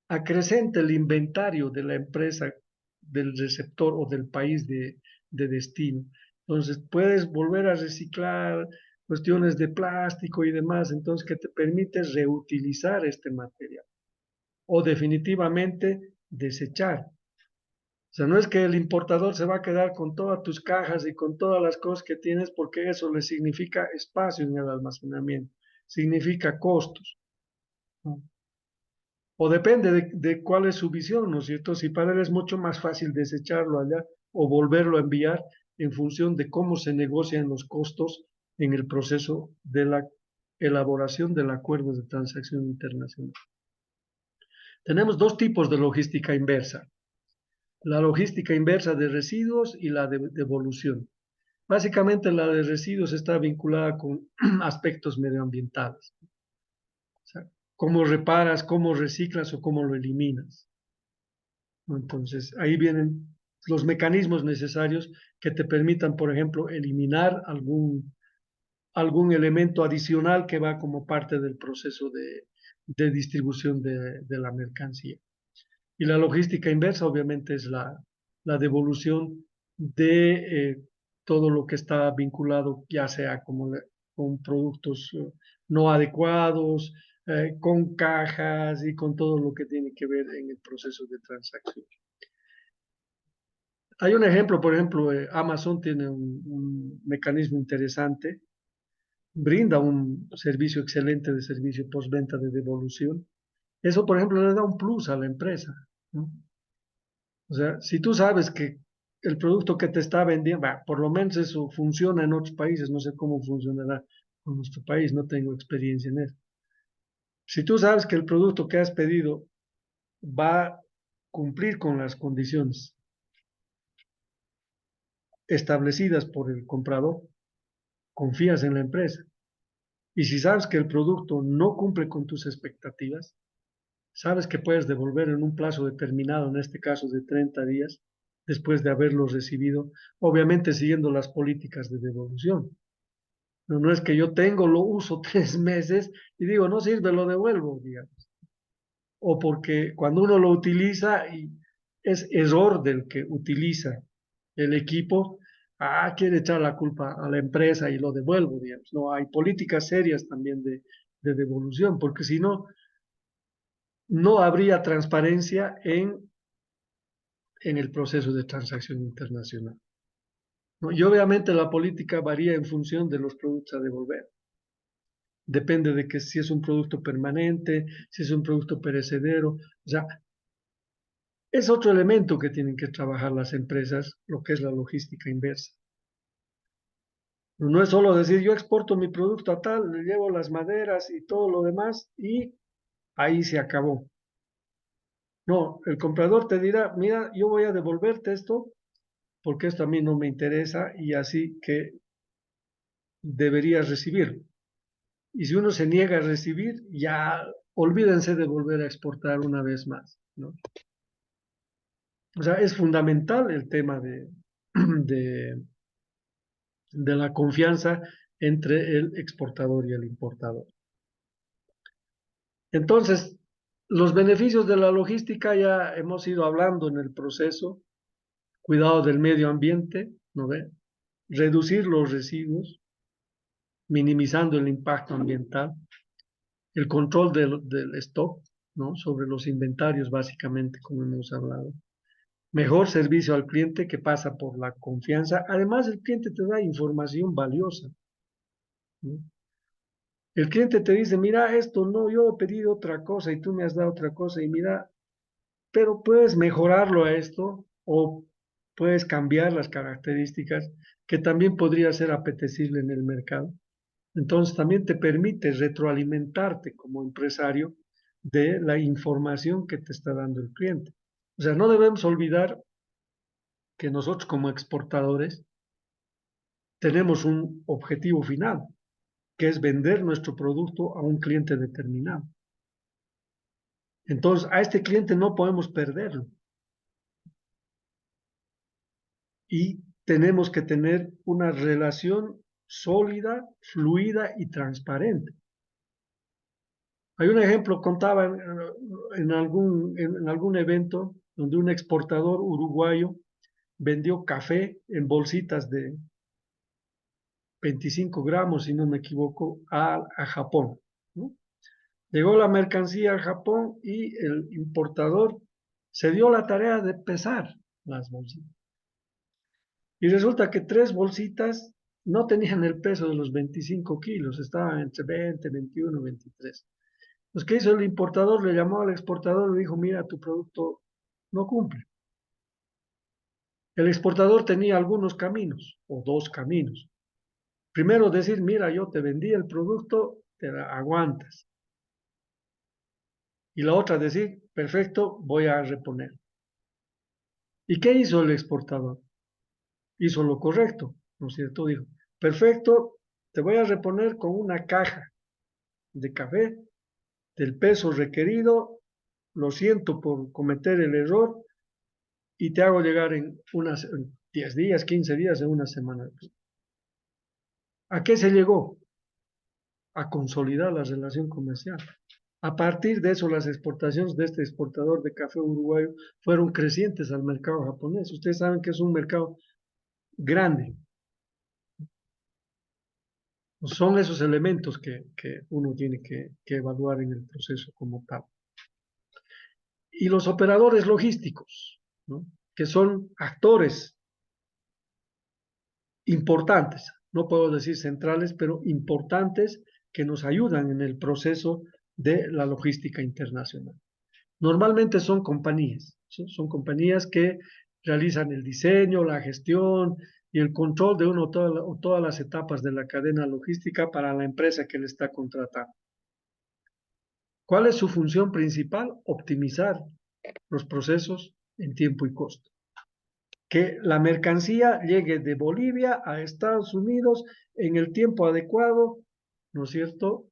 acrecenta el inventario de la empresa, del receptor o del país de destino. Entonces, puedes volver a reciclar cuestiones de plástico y demás, entonces que te permite reutilizar este material o definitivamente desechar. O sea, no es que el importador se va a quedar con todas tus cajas y con todas las cosas que tienes porque eso le significa espacio en el almacenamiento, significa costos, ¿no? O depende de cuál es su visión, ¿no es cierto? Si para él es mucho más fácil desecharlo allá o volverlo a enviar en función de cómo se negocian los costos en el proceso de la elaboración del acuerdo de transacción internacional. Tenemos dos tipos de logística inversa. La logística inversa de residuos y la de devolución. Básicamente la de residuos está vinculada con aspectos medioambientales. O sea, cómo reparas, cómo reciclas o cómo lo eliminas. Entonces, ahí vienen los mecanismos necesarios que te permitan, por ejemplo, eliminar algún elemento adicional que va como parte del proceso de distribución de la mercancía. Y la logística inversa, obviamente, es la devolución de todo lo que está vinculado, ya sea con productos no adecuados, con cajas y con todo lo que tiene que ver en el proceso de transacción. Hay un ejemplo, por ejemplo, Amazon tiene un mecanismo interesante, brinda un servicio excelente de servicio postventa de devolución. Eso, por ejemplo, le da un plus a la empresa, ¿no? O sea, si tú sabes que el producto que te está vendiendo, por lo menos eso funciona en otros países, no sé cómo funcionará en nuestro país, no tengo experiencia en eso. Si tú sabes que el producto que has pedido va a cumplir con las condiciones establecidas por el comprador, confías en la empresa. Y si sabes que el producto no cumple con tus expectativas, sabes que puedes devolver en un plazo determinado, en este caso de 30 días, después de haberlo recibido, obviamente siguiendo las políticas de devolución. No es que yo tengo, lo uso 3 meses y digo, no sirve, lo devuelvo, digamos. O porque cuando uno lo utiliza y es error del que utiliza el equipo, quiere echar la culpa a la empresa y lo devuelvo, digamos. No, hay políticas serias también de devolución, porque si no, no habría transparencia en el proceso de transacción internacional, ¿no? Y obviamente la política varía en función de los productos a devolver. Depende de que si es un producto permanente, si es un producto perecedero. O sea, es otro elemento que tienen que trabajar las empresas, lo que es la logística inversa. No es solo decir, yo exporto mi producto a tal, le llevo las maderas y todo lo demás y ahí se acabó. No, el comprador te dirá, mira, yo voy a devolverte esto porque esto a mí no me interesa y así que deberías recibir. Y si uno se niega a recibir, ya olvídense de volver a exportar una vez más, ¿no? O sea, es fundamental el tema de, de la confianza entre el exportador y el importador. Entonces, los beneficios de la logística ya hemos ido hablando en el proceso: cuidado del medio ambiente, ¿no ve? Reducir los residuos, minimizando el impacto ambiental, el control del stock, ¿no? Sobre los inventarios, básicamente, como hemos hablado. Mejor servicio al cliente, que pasa por la confianza. Además, el cliente te da información valiosa, ¿no? El cliente te dice, mira, esto no, yo he pedido otra cosa y tú me has dado otra cosa y mira, pero puedes mejorarlo a esto o puedes cambiar las características que también podría ser apetecible en el mercado. Entonces también te permite retroalimentarte como empresario de la información que te está dando el cliente. O sea, no debemos olvidar que nosotros como exportadores tenemos un objetivo final, que es vender nuestro producto a un cliente determinado. Entonces, a este cliente no podemos perderlo y tenemos que tener una relación sólida, fluida y transparente. Hay un ejemplo, contaba en algún evento donde un exportador uruguayo vendió café en bolsitas de 25 gramos, si no me equivoco, a Japón, ¿no? Llegó la mercancía a Japón y el importador se dio la tarea de pesar las bolsitas. Y resulta que 3 bolsitas no tenían el peso de los 25 kilos, estaban entre 20, 21, 23. Pues, ¿qué hizo el importador? Le llamó al exportador y le dijo, mira, tu producto no cumple. El exportador tenía algunos caminos, o 2 caminos. Primero decir, mira, yo te vendí el producto, te la aguantas. Y la otra decir, perfecto, voy a reponer. ¿Y qué hizo el exportador? Hizo lo correcto, ¿no es cierto? Dijo, perfecto, te voy a reponer con una caja de café del peso requerido, lo siento por cometer el error y te hago llegar en 10 días, 15 días, en una semana. ¿A qué se llegó? A consolidar la relación comercial. A partir de eso, las exportaciones de este exportador de café uruguayo fueron crecientes al mercado japonés. Ustedes saben que es un mercado grande. Son esos elementos que uno tiene que evaluar en el proceso como tal. Y los operadores logísticos, ¿no? Que son actores importantes, no puedo decir centrales, pero importantes, que nos ayudan en el proceso de la logística internacional. Normalmente son compañías, ¿sí? Son compañías que realizan el diseño, la gestión y el control de todas las etapas de la cadena logística para la empresa que le está contratando. ¿Cuál es su función principal? Optimizar los procesos en tiempo y costo. Que la mercancía llegue de Bolivia a Estados Unidos en el tiempo adecuado, ¿no es cierto?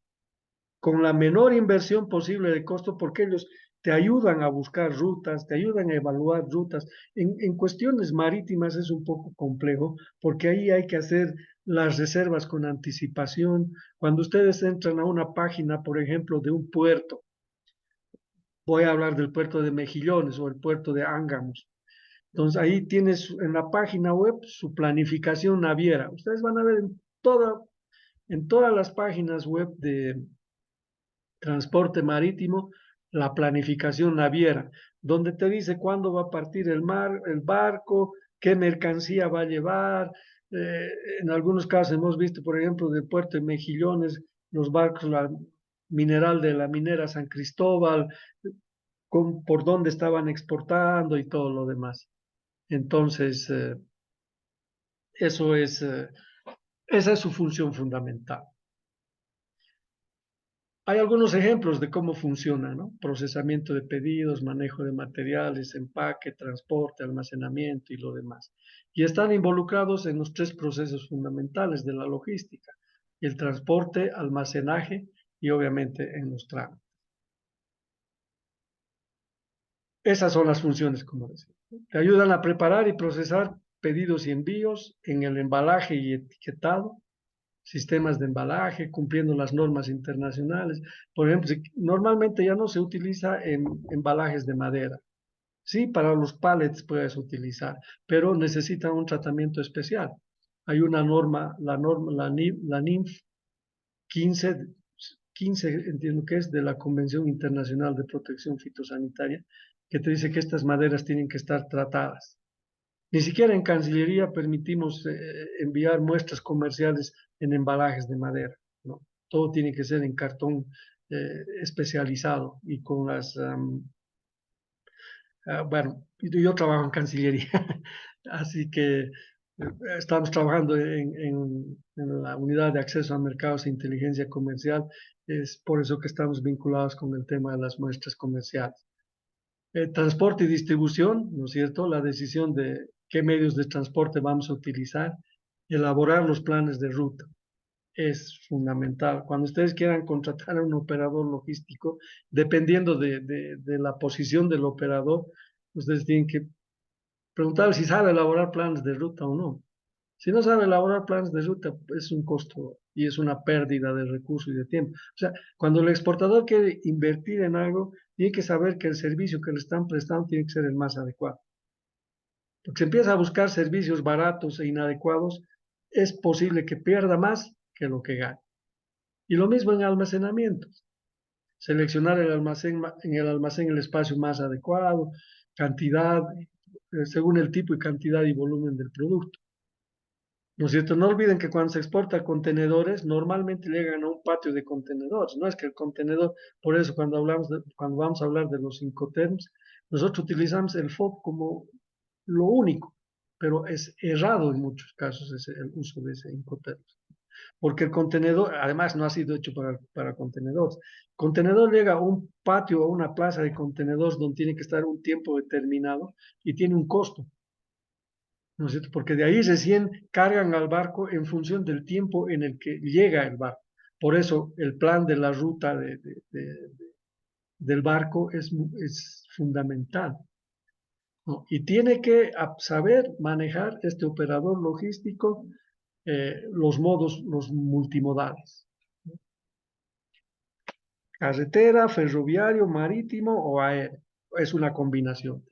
Con la menor inversión posible de costo, porque ellos te ayudan a buscar rutas, te ayudan a evaluar rutas. En cuestiones marítimas es un poco complejo porque ahí hay que hacer las reservas con anticipación. Cuando ustedes entran a una página, por ejemplo, de un puerto, voy a hablar del puerto de Mejillones o el puerto de Ángamos. Entonces ahí tienes en la página web su planificación naviera. Ustedes van a ver en todas las páginas web de transporte marítimo la planificación naviera, donde te dice cuándo va a partir el barco, qué mercancía va a llevar. Eh, en algunos casos hemos visto, por ejemplo, del puerto de Mejillones, los barcos, la mineral de la minera San Cristóbal, por dónde estaban exportando y todo lo demás. Entonces, eso es, esa es su función fundamental. Hay algunos ejemplos de cómo funciona, ¿no? Procesamiento de pedidos, manejo de materiales, empaque, transporte, almacenamiento y lo demás. Y están involucrados en los tres procesos fundamentales de la logística: el transporte, almacenaje y obviamente en los trámites. Esas son las funciones, como decía. Te ayudan a preparar y procesar pedidos y envíos en el embalaje y etiquetado, sistemas de embalaje, cumpliendo las normas internacionales. Por ejemplo, normalmente ya no se utiliza en embalajes de madera. Sí, para los pallets puedes utilizar, pero necesitan un tratamiento especial. Hay una norma, la NIMF 15, entiendo que es de la Convención Internacional de Protección Fitosanitaria, que te dice que estas maderas tienen que estar tratadas. Ni siquiera en Cancillería permitimos enviar muestras comerciales en embalajes de madera, ¿no? Todo tiene que ser en cartón especializado y con bueno, yo trabajo en Cancillería, así que estamos trabajando en la unidad de acceso a mercados e inteligencia comercial. Es por eso que estamos vinculados con el tema de las muestras comerciales. Transporte y distribución, ¿no es cierto? La decisión de qué medios de transporte vamos a utilizar, elaborar los planes de ruta es fundamental. Cuando ustedes quieran contratar a un operador logístico, dependiendo de la posición del operador, ustedes tienen que preguntar si sabe elaborar planes de ruta o no. Si no sabe elaborar planes de ruta, es un costo y es una pérdida de recursos y de tiempo. O sea, cuando el exportador quiere invertir en algo, tiene que saber que el servicio que le están prestando tiene que ser el más adecuado. Porque si empieza a buscar servicios baratos e inadecuados, es posible que pierda más que lo que gane. Y lo mismo en almacenamiento. Seleccionar en el almacén el espacio más adecuado, cantidad, según el tipo y cantidad y volumen del producto. ¿No es cierto? No olviden que cuando se exporta contenedores, normalmente llegan a un patio de contenedores. No es que el contenedor, por eso cuando vamos a hablar de los Incoterms, nosotros utilizamos el FOB como lo único, pero es errado en muchos casos el uso de ese Incoterms. Porque el contenedor, además, no ha sido hecho para contenedores. El contenedor llega a un patio o una plaza de contenedores donde tiene que estar un tiempo determinado y tiene un costo. ¿No es cierto? Porque de ahí recién cargan al barco en función del tiempo en el que llega el barco. Por eso el plan de la ruta del barco es fundamental, ¿no? Y tiene que saber manejar este operador logístico los multimodales: carretera, ferroviario, marítimo o aéreo. Es una combinación.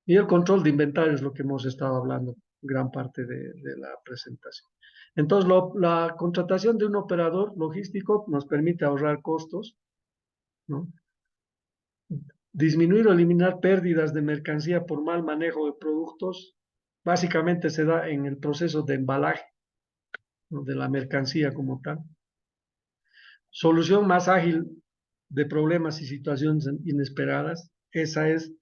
Y el control de inventario es lo que hemos estado hablando gran parte de la presentación. Entonces, la contratación de un operador logístico nos permite ahorrar costos, ¿no? Disminuir o eliminar pérdidas de mercancía por mal manejo de productos. Básicamente se da en el proceso de embalaje, ¿no?, de la mercancía como tal. Solución más ágil de problemas y situaciones inesperadas. Esa es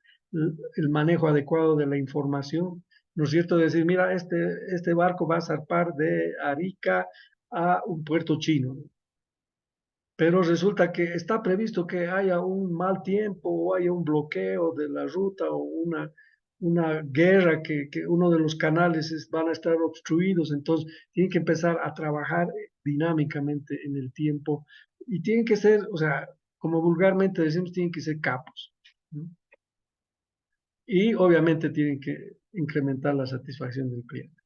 el manejo adecuado de la información, ¿no es cierto? Decir, mira, este barco va a zarpar de Arica a un puerto chino, pero resulta que está previsto que haya un mal tiempo o haya un bloqueo de la ruta o una guerra, que uno de los canales van a estar obstruidos. Entonces tienen que empezar a trabajar dinámicamente en el tiempo y tienen que ser, o sea, como vulgarmente decimos, tienen que ser capos, ¿no? Y obviamente tienen que incrementar la satisfacción del cliente.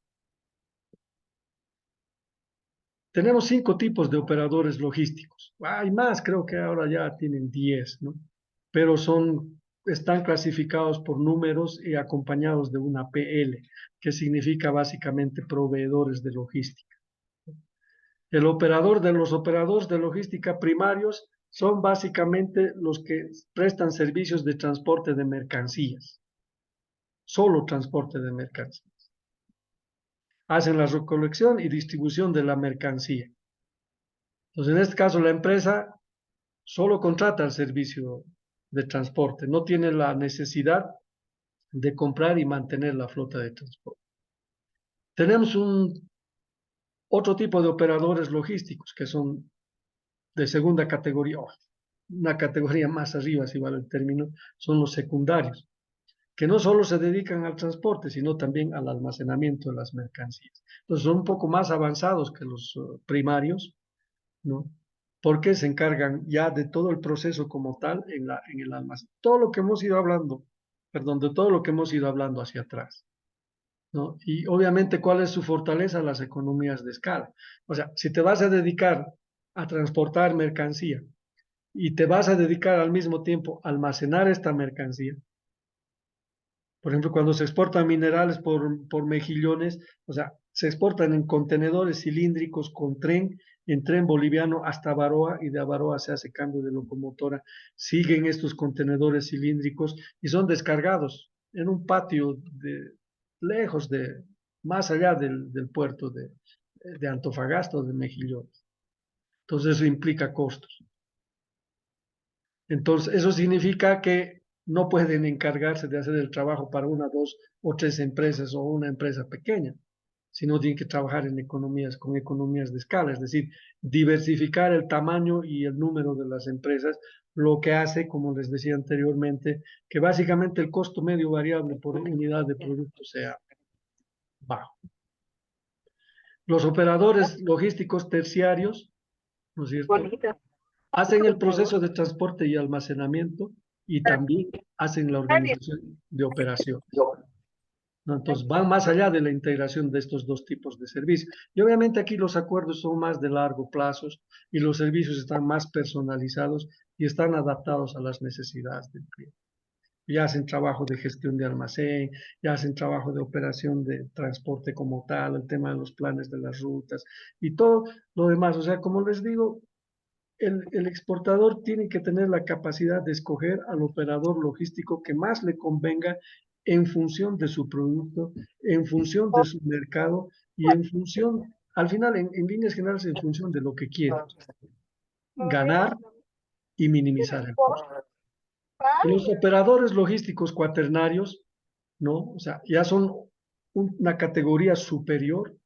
Tenemos 5 tipos de operadores logísticos. Hay más, creo que ahora ya tienen 10, ¿no? Pero están clasificados por números y acompañados de una PL, que significa básicamente proveedores de logística. Los operadores de logística primarios son básicamente los que prestan servicios de transporte de mercancías, solo transporte de mercancías. Hacen la recolección y distribución de la mercancía. Entonces, en este caso, la empresa solo contrata el servicio de transporte, no tiene la necesidad de comprar y mantener la flota de transporte. Tenemos otro tipo de operadores logísticos que son de segunda categoría, una categoría más arriba, si vale el término, son los secundarios, que no solo se dedican al transporte, sino también al almacenamiento de las mercancías. Entonces son un poco más avanzados que los primarios, ¿no? Porque se encargan ya de todo el proceso como tal en el almacén. Todo lo que hemos ido hablando, perdón, de todo lo que hemos ido hablando hacia atrás, ¿no? Y obviamente, ¿cuál es su fortaleza? Las economías de escala. O sea, si te vas a dedicar a transportar mercancía y te vas a dedicar al mismo tiempo a almacenar esta mercancía, por ejemplo, cuando se exportan minerales por mejillones, o sea, se exportan en contenedores cilíndricos con tren, en tren boliviano hasta Baroa, y de Baroa se hace cambio de locomotora, siguen estos contenedores cilíndricos y son descargados en un patio lejos más allá del puerto de Antofagasta o de Mejillones. Entonces eso implica costos. Entonces, eso significa que no pueden encargarse de hacer el trabajo para una, dos o tres empresas o una empresa pequeña, sino tienen que trabajar con economías de escala, es decir, diversificar el tamaño y el número de las empresas, lo que hace, como les decía anteriormente, que básicamente el costo medio variable por unidad de producto sea bajo. Los operadores logísticos terciarios, ¿no es cierto?, hacen el proceso de transporte y almacenamiento y también hacen la organización de operaciones, ¿no? Entonces van más allá de la integración de estos dos tipos de servicios. Y obviamente aquí los acuerdos son más de largo plazo y los servicios están más personalizados y están adaptados a las necesidades del cliente. Ya hacen trabajo de gestión de almacén, ya hacen trabajo de operación de transporte como tal, el tema de los planes de las rutas y todo lo demás. O sea, como les digo, el exportador tiene que tener la capacidad de escoger al operador logístico que más le convenga en función de su producto, en función de su mercado y en función, al final, en líneas generales, en función de lo que quiere, ganar y minimizar el costo. Y los operadores logísticos cuaternarios, ¿no? O sea, ya son una categoría superior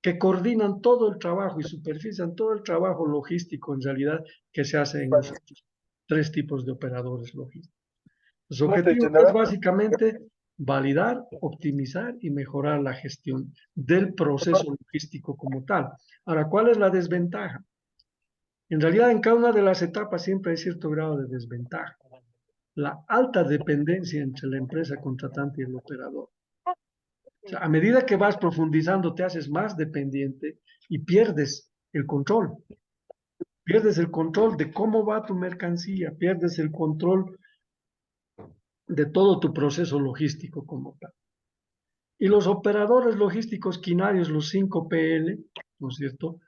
que coordinan todo el trabajo y supervisan todo el trabajo logístico en realidad que se hace en los 3 tipos de operadores logísticos. Su objetivo es básicamente validar, optimizar y mejorar la gestión del proceso logístico como tal. Ahora, ¿cuál es la desventaja? En realidad, en cada una de las etapas siempre hay cierto grado de desventaja. La alta dependencia entre la empresa contratante y el operador. O sea, a medida que vas profundizando, te haces más dependiente y pierdes el control. Pierdes el control de cómo va tu mercancía, pierdes el control de todo tu proceso logístico como tal. Y los operadores logísticos quinarios, los 5PL, ¿no es cierto?,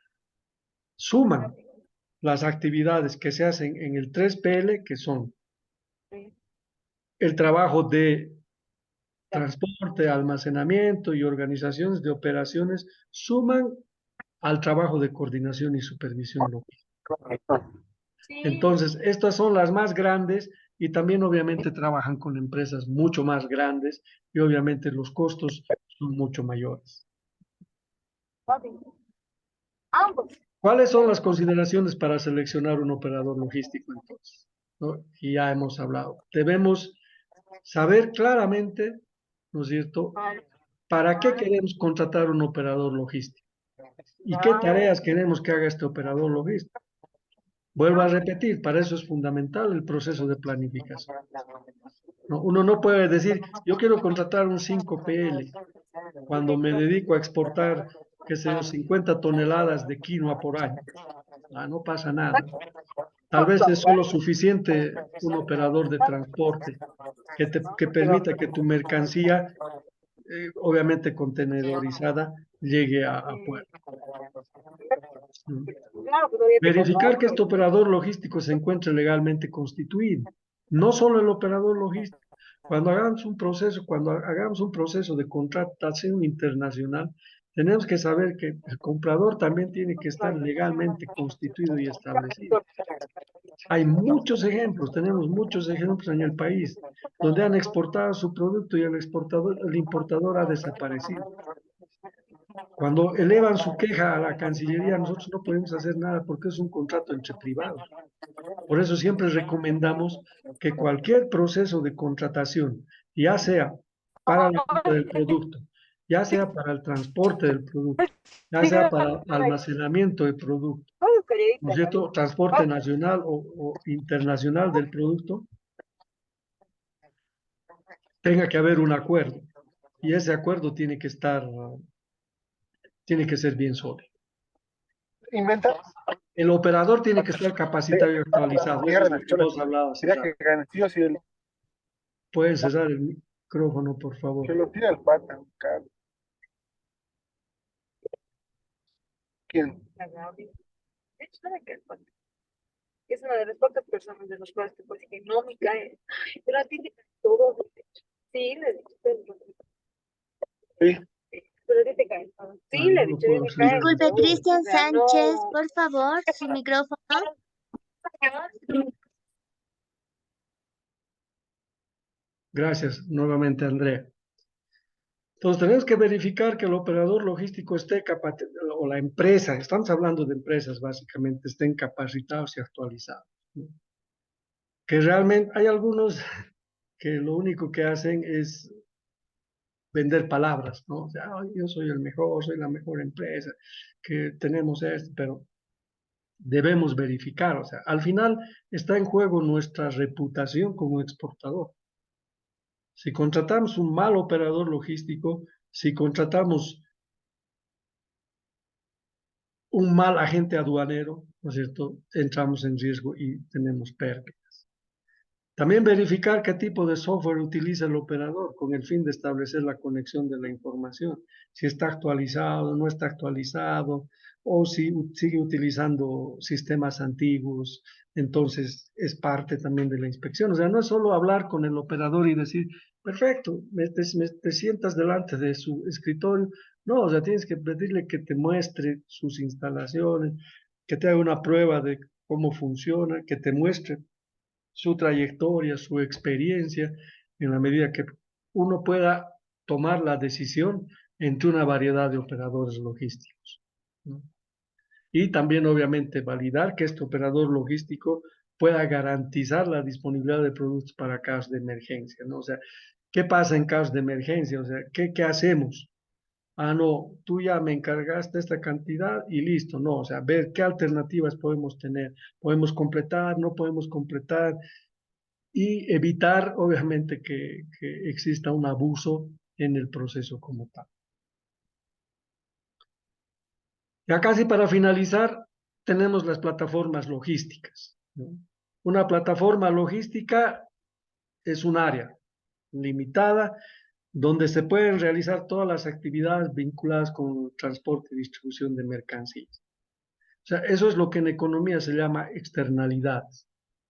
suman las actividades que se hacen en el 3PL, que son el trabajo de transporte, almacenamiento y organizaciones de operaciones, suman al trabajo de coordinación y supervisión logística. Entonces, estas son las más grandes y también obviamente trabajan con empresas mucho más grandes y obviamente los costos son mucho mayores. ¿Cuáles son las consideraciones para seleccionar un operador logístico entonces? ¿No? Y ya hemos hablado. Debemos saber claramente, ¿no es cierto?, para qué queremos contratar un operador logístico y qué tareas queremos que haga este operador logístico. Vuelvo a repetir, para eso es fundamental el proceso de planificación. ¿No? Uno no puede decir, yo quiero contratar un 5PL cuando me dedico a exportar, qué sé yo, 50 toneladas de quinoa por año. No pasa nada. Tal vez es solo suficiente un operador de transporte que permita que tu mercancía, obviamente contenedorizada, llegue a puerto. ¿No? Verificar que este operador logístico se encuentre legalmente constituido. No solo el operador logístico. Cuando hagamos un proceso de contratación internacional, tenemos que saber que el comprador también tiene que estar legalmente constituido y establecido. Hay muchos ejemplos, tenemos muchos ejemplos en el país donde han exportado su producto y el importador ha desaparecido. Cuando elevan su queja a la Cancillería, nosotros no podemos hacer nada porque es un contrato entre privados. Por eso siempre recomendamos que cualquier proceso de contratación, ya sea para la compra del producto, ya sea para el transporte del producto, ya sea para el almacenamiento del producto, ¿no es cierto? Transporte nacional o internacional del producto, tenga que haber un acuerdo. Y ese acuerdo tiene que ser bien sólido. Inventa. El operador tiene que estar capacitado y actualizado. Eso es lo que hemos hablado hace Mira rato. que ganas, tío, si Pueden cesar el micrófono, por favor. que lo tira el pata, cara. ¿Quién? Es una de las pocas personas de las cuales te puedo decir que no me cae. Pero a ti te cae todo. Sí, le he dicho. Sí. Pero a ti te cae todo. Sí, Ay, le no he lo dicho, a puedo mí me cae seguir. Disculpe, todo. Cristian O sea, Sánchez, no. por favor, su micrófono. Gracias nuevamente, Andrea. Entonces, tenemos que verificar que el operador logístico esté capacitado, o la empresa, estamos hablando de empresas básicamente, estén capacitados y actualizados, ¿no? Que realmente hay algunos que lo único que hacen es vender palabras, ¿no? O sea, "Ay, yo soy el mejor, soy la mejor empresa, que tenemos esto", pero debemos verificar, o sea, al final está en juego nuestra reputación como exportador. Si contratamos un mal operador logístico, si contratamos un mal agente aduanero, ¿no es cierto?, entramos en riesgo y tenemos pérdidas. También verificar qué tipo de software utiliza el operador con el fin de establecer la conexión de la información, si está actualizado, no está actualizado, o si sigue utilizando sistemas antiguos, entonces es parte también de la inspección. O sea, no es solo hablar con el operador y decir, perfecto, te sientas delante de su escritorio. No, o sea, tienes que pedirle que te muestre sus instalaciones, que te haga una prueba de cómo funciona, que te muestre su trayectoria, su experiencia, en la medida que uno pueda tomar la decisión entre una variedad de operadores logísticos, ¿no? Y también, obviamente, validar que este operador logístico pueda garantizar la disponibilidad de productos para casos de emergencia, ¿no? O sea, ¿qué pasa en casos de emergencia? O sea, ¿qué hacemos? No, tú ya me encargaste esta cantidad y listo, no, o sea, ver qué alternativas podemos tener, podemos completar, no podemos completar, y evitar, obviamente, que exista un abuso en el proceso como tal. Ya casi para finalizar, tenemos las plataformas logísticas, ¿no? Una plataforma logística es un área limitada donde se pueden realizar todas las actividades vinculadas con transporte y distribución de mercancías. O sea, eso es lo que en economía se llama externalidades,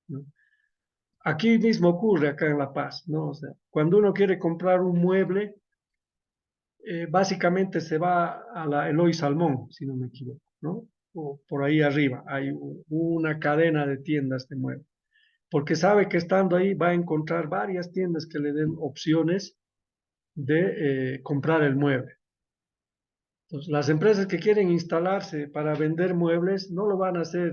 ¿no? Aquí mismo ocurre, acá en La Paz, ¿no? O sea, cuando uno quiere comprar un mueble, básicamente se va a la Eloy Salmón, si no me equivoco, ¿no? O por ahí arriba hay una cadena de tiendas de muebles, porque sabe que estando ahí va a encontrar varias tiendas que le den opciones de comprar el mueble. Entonces, las empresas que quieren instalarse para vender muebles no lo van a hacer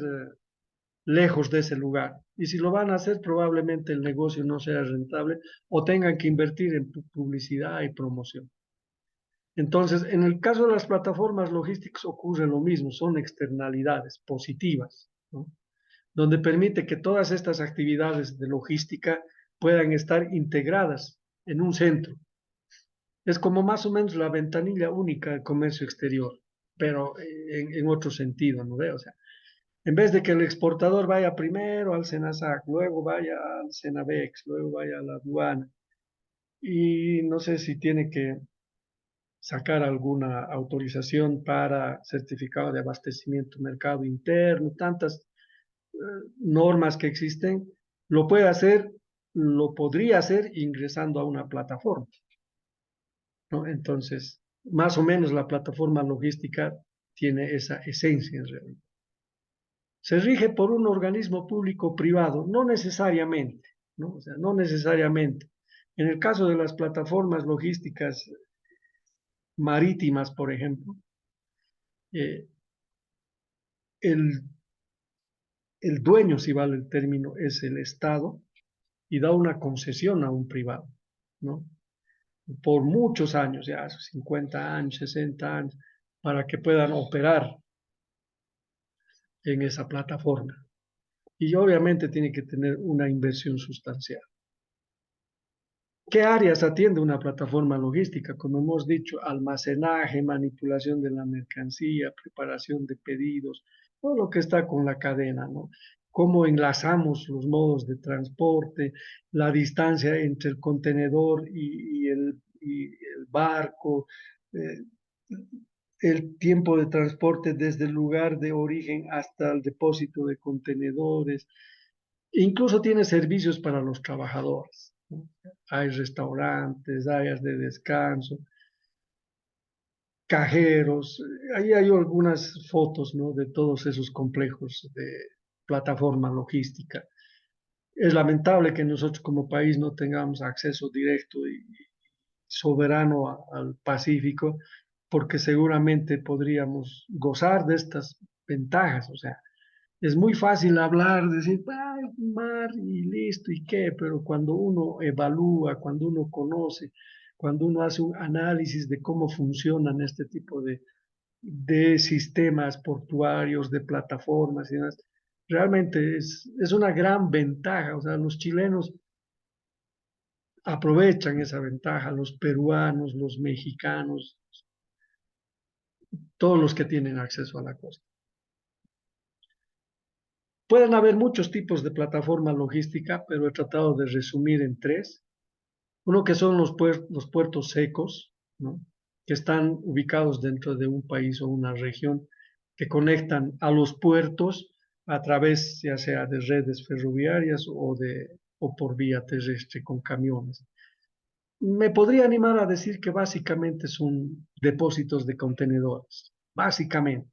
lejos de ese lugar. Y si lo van a hacer, probablemente el negocio no sea rentable o tengan que invertir en publicidad y promoción. Entonces, en el caso de las plataformas logísticas ocurre lo mismo, son externalidades positivas, ¿no? donde permite que todas estas actividades de logística puedan estar integradas en un centro. Es como más o menos la ventanilla única del comercio exterior, pero en otro sentido, ¿no ve? O sea, en vez de que el exportador vaya primero al SENASAC, luego vaya al SENAVEX, luego vaya a la aduana, y no sé si tiene que sacar alguna autorización para certificado de abastecimiento mercado interno, tantas normas que existen, lo puede hacer, lo podría hacer ingresando a una plataforma, ¿no? Entonces, más o menos la plataforma logística tiene esa esencia en realidad. Se rige por un organismo público-privado, no necesariamente, ¿no? O sea, no necesariamente. En el caso de las plataformas logísticas marítimas, por ejemplo, eh, el, el dueño, si vale el término, es el Estado y da una concesión a un privado, ¿no? Por muchos años, ya 50 años, 60 años, para que puedan operar en esa plataforma. Y obviamente tiene que tener una inversión sustancial. ¿Qué áreas atiende una plataforma logística? Como hemos dicho, almacenaje, manipulación de la mercancía, preparación de pedidos, todo lo que está con la cadena, ¿no? Cómo enlazamos los modos de transporte, la distancia entre el contenedor y el barco, eh, el tiempo de transporte desde el lugar de origen hasta el depósito de contenedores. Incluso tiene servicios para los trabajadores, ¿no? Hay restaurantes, áreas de descanso, cajeros. Ahí hay algunas fotos, ¿no? De todos esos complejos de plataforma logística. Es lamentable que nosotros como país no tengamos acceso directo y soberano al Pacífico, porque seguramente podríamos gozar de estas ventajas. O sea, es muy fácil hablar, decir, "Ay, mar y listo, ¿y qué?", pero cuando uno evalúa, cuando uno conoce, cuando uno hace un análisis de cómo funcionan este tipo de sistemas portuarios, de plataformas y demás, realmente es una gran ventaja. O sea, los chilenos aprovechan esa ventaja, los peruanos, los mexicanos, todos los que tienen acceso a la costa. Pueden haber muchos tipos de plataforma logística, pero he tratado de resumir en tres. Uno que son los puertos secos, ¿no? Que están ubicados dentro de un país o una región, que conectan a los puertos a través ya sea de redes ferroviarias o por vía terrestre con camiones. Me podría animar a decir que básicamente son depósitos de contenedores, básicamente.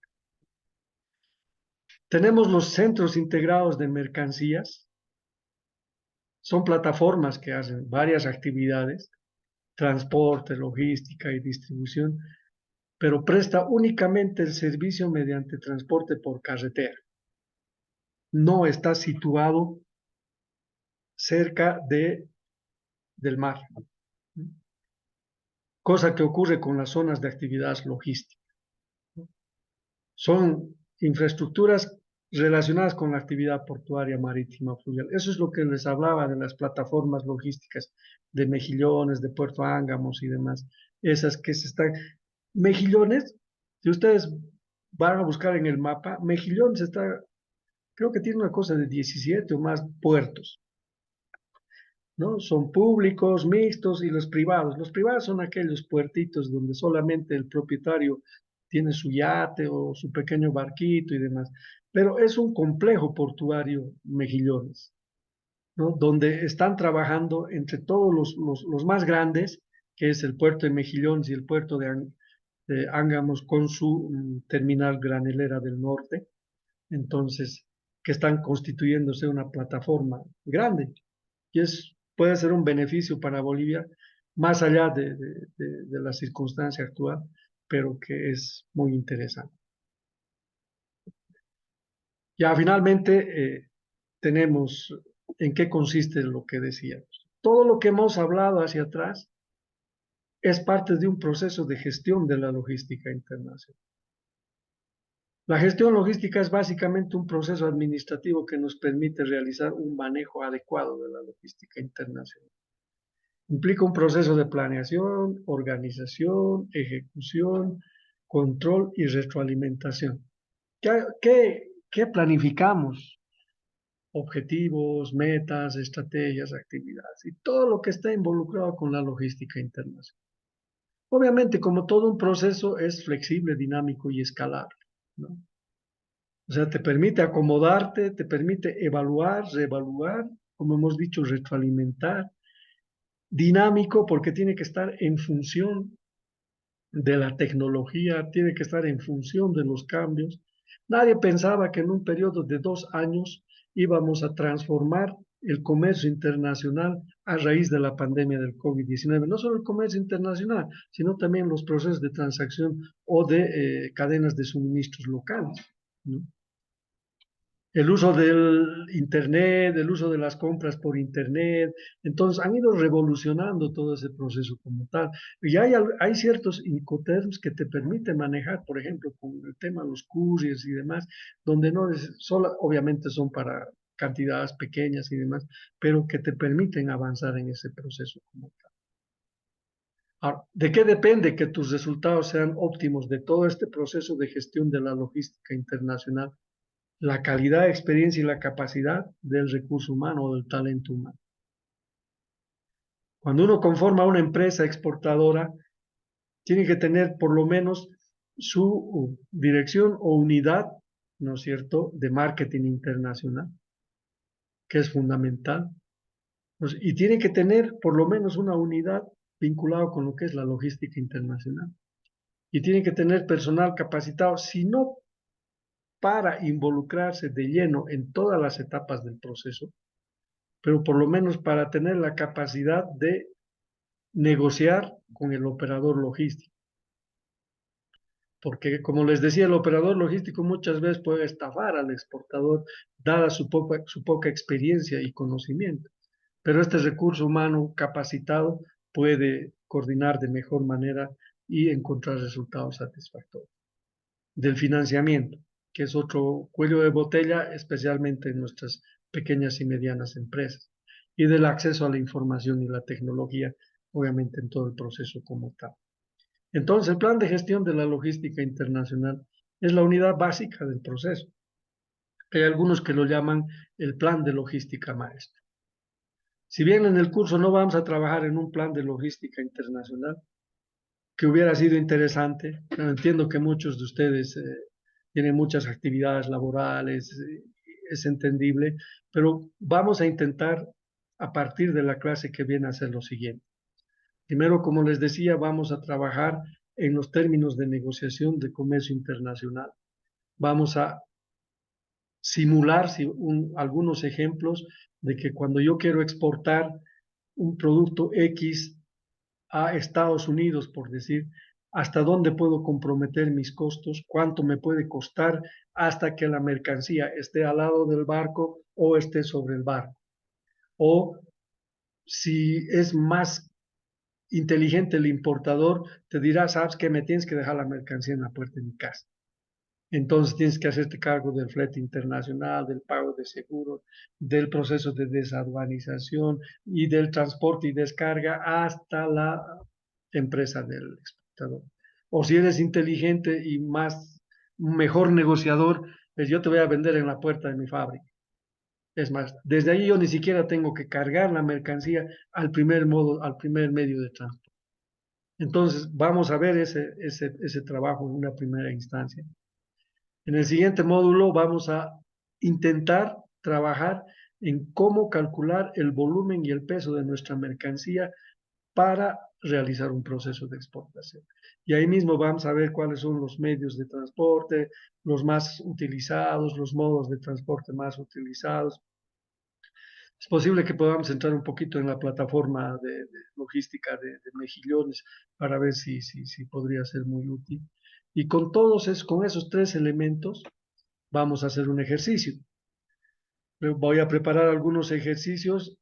Tenemos los centros integrados de mercancías, son plataformas que hacen varias actividades, transporte, logística y distribución, pero presta únicamente el servicio mediante transporte por carretera. No está situado cerca del mar, cosa que ocurre con las zonas de actividad logística. Son infraestructuras relacionadas con la actividad portuaria, marítima, fluvial. Eso es lo que les hablaba de las plataformas logísticas de Mejillones, de Puerto Ángamos y demás. Esas que se están... Mejillones, si ustedes van a buscar en el mapa, Mejillones está, creo que tiene una cosa de 17 o más puertos, ¿no? Son públicos, mixtos y los privados. Los privados son aquellos puertitos donde solamente el propietario tiene su yate o su pequeño barquito y demás. Pero es un complejo portuario Mejillones, ¿no? Donde están trabajando entre todos los más grandes, que es el puerto de Mejillones y el puerto de Ángamos con su terminal granelera del norte. Entonces, que están constituyéndose una plataforma grande y puede ser un beneficio para Bolivia más allá de la circunstancia actual, pero que es muy interesante. Ya finalmente tenemos en qué consiste lo que decíamos. Todo lo que hemos hablado hacia atrás es parte de un proceso de gestión de la logística internacional. La gestión logística es básicamente un proceso administrativo que nos permite realizar un manejo adecuado de la logística internacional. Implica un proceso de planeación, organización, ejecución, control y retroalimentación. ¿Qué planificamos? Objetivos, metas, estrategias, actividades y todo lo que está involucrado con la logística internacional. Obviamente, como todo un proceso, es flexible, dinámico y escalable, ¿no? O sea, te permite acomodarte, te permite evaluar, reevaluar, como hemos dicho, retroalimentar, dinámico porque tiene que estar en función de la tecnología, tiene que estar en función de los cambios. Nadie pensaba que en un periodo de 2 años íbamos a transformar el comercio internacional a raíz de la pandemia del COVID-19. No solo el comercio internacional, sino también los procesos de transacción o de cadenas de suministros locales, ¿no? El uso del Internet, el uso de las compras por Internet. Entonces, han ido revolucionando todo ese proceso como tal. Y hay ciertos Incoterms que te permiten manejar, por ejemplo, con el tema de los couriers y demás, donde no es, solo, obviamente son para cantidades pequeñas y demás, pero que te permiten avanzar en ese proceso como tal. Ahora, ¿de qué depende que tus resultados sean óptimos de todo este proceso de gestión de la logística internacional? La calidad, experiencia y la capacidad del recurso humano o del talento humano. Cuando uno conforma una empresa exportadora, tiene que tener por lo menos su dirección o unidad, ¿no es cierto?, de marketing internacional, que es fundamental. Y tiene que tener por lo menos una unidad vinculada con lo que es la logística internacional. Y tiene que tener personal capacitado, si no para involucrarse de lleno en todas las etapas del proceso, pero por lo menos para tener la capacidad de negociar con el operador logístico. Porque, como les decía, el operador logístico muchas veces puede estafar al exportador, dada su poca experiencia y conocimiento. Pero este recurso humano capacitado puede coordinar de mejor manera y encontrar resultados satisfactorios. Del financiamiento, que es otro cuello de botella, especialmente en nuestras pequeñas y medianas empresas, y del acceso a la información y la tecnología, obviamente en todo el proceso como tal. Entonces, el plan de gestión de la logística internacional es la unidad básica del proceso. Hay algunos que lo llaman el plan de logística maestro. Si bien en el curso no vamos a trabajar en un plan de logística internacional, que hubiera sido interesante, pero entiendo que muchos de ustedes tienen muchas actividades laborales, es entendible, pero vamos a intentar a partir de la clase que viene a ser lo siguiente. Primero, como les decía, vamos a trabajar en los términos de negociación de comercio internacional. Vamos a simular algunos ejemplos de que cuando yo quiero exportar un producto X a Estados Unidos, por decir, hasta dónde puedo comprometer mis costos, cuánto me puede costar hasta que la mercancía esté al lado del barco o esté sobre el barco. O si es más inteligente el importador, te dirá, sabes que me tienes que dejar la mercancía en la puerta de mi casa. Entonces tienes que hacerte cargo del flete internacional, del pago de seguros, del proceso de desaduanización y del transporte y descarga hasta la empresa del exportador. O si eres inteligente y mejor negociador, pues yo te voy a vender en la puerta de mi fábrica. Es más, desde ahí yo ni siquiera tengo que cargar la mercancía al primer medio de transporte. Entonces, vamos a ver ese trabajo en una primera instancia. En el siguiente módulo vamos a intentar trabajar en cómo calcular el volumen y el peso de nuestra mercancía para realizar un proceso de exportación. Y ahí mismo vamos a ver cuáles son los medios de transporte, los más utilizados, los modos de transporte más utilizados. Es posible que podamos entrar un poquito en la plataforma de logística de Mejillones para ver si podría ser muy útil. Y con esos tres elementos vamos a hacer un ejercicio. Voy a preparar algunos ejercicios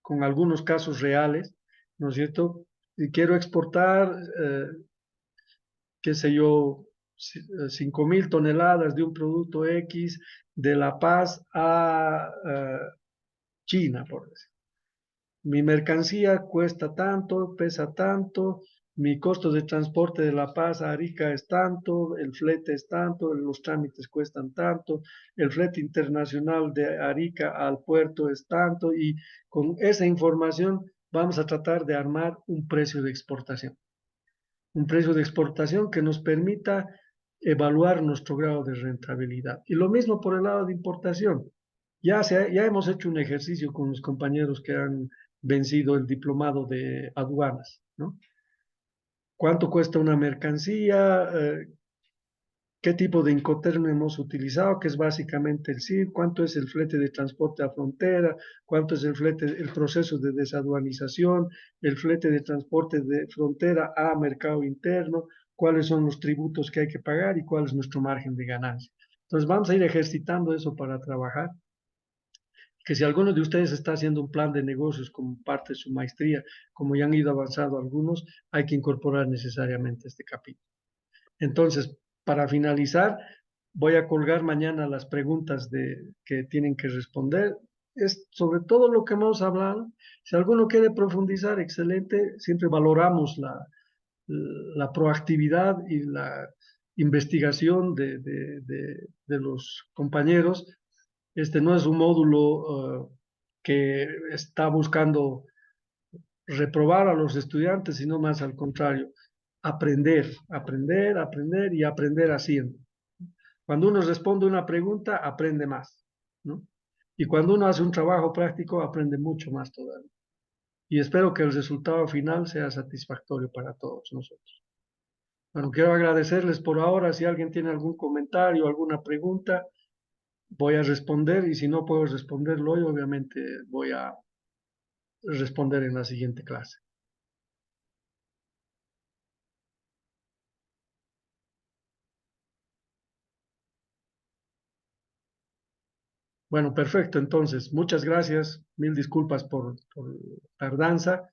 con algunos casos reales, ¿no es cierto? Y quiero exportar, qué sé yo, 5.000 toneladas de un producto X de La Paz a China, por decir. Mi mercancía cuesta tanto, pesa tanto, mi costo de transporte de La Paz a Arica es tanto, el flete es tanto, los trámites cuestan tanto, el flete internacional de Arica al puerto es tanto, y con esa información vamos a tratar de armar un precio de exportación. Un precio de exportación que nos permita evaluar nuestro grado de rentabilidad. Y lo mismo por el lado de importación. Ya hemos hecho un ejercicio con los compañeros que han vencido el diplomado de aduanas, ¿no? ¿Cuánto cuesta una mercancía? ¿Qué tipo de Incoterm hemos utilizado? Que es básicamente el CID. ¿Cuánto es el flete de transporte a frontera? ¿Cuánto es el proceso de desaduanización? ¿El flete de transporte de frontera a mercado interno? ¿Cuáles son los tributos que hay que pagar y cuál es nuestro margen de ganancia? Entonces vamos a ir ejercitando eso para trabajar. Que si alguno de ustedes está haciendo un plan de negocios como parte de su maestría, como ya han ido avanzando algunos, hay que incorporar necesariamente este capítulo. Entonces, para finalizar, voy a colgar mañana las preguntas que tienen que responder. Es sobre todo lo que hemos hablado. Si alguno quiere profundizar, excelente. Siempre valoramos la proactividad y la investigación de los compañeros. Este no es un módulo que está buscando reprobar a los estudiantes, sino más al contrario, aprender y aprender haciendo. Cuando uno responde una pregunta, aprende más, ¿no? Y cuando uno hace un trabajo práctico, aprende mucho más todavía. Y espero que el resultado final sea satisfactorio para todos nosotros. Bueno, quiero agradecerles por ahora. Si alguien tiene algún comentario, alguna pregunta, voy a responder, y si no puedo responderlo hoy, obviamente voy a responder en la siguiente clase. Bueno, perfecto. Entonces, muchas gracias. Mil disculpas por tardanza.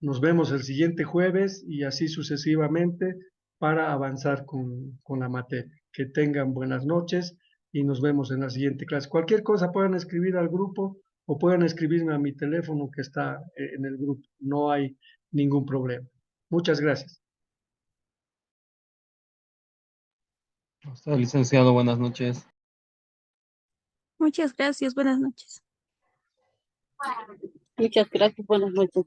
Nos vemos el siguiente jueves y así sucesivamente para avanzar con la materia. Que tengan buenas noches y nos vemos en la siguiente clase. Cualquier cosa pueden escribir al grupo o pueden escribirme a mi teléfono que está en el grupo. No hay ningún problema. Muchas gracias. Hasta, licenciado, buenas noches. Muchas gracias. Buenas noches. Muchas gracias, buenas noches.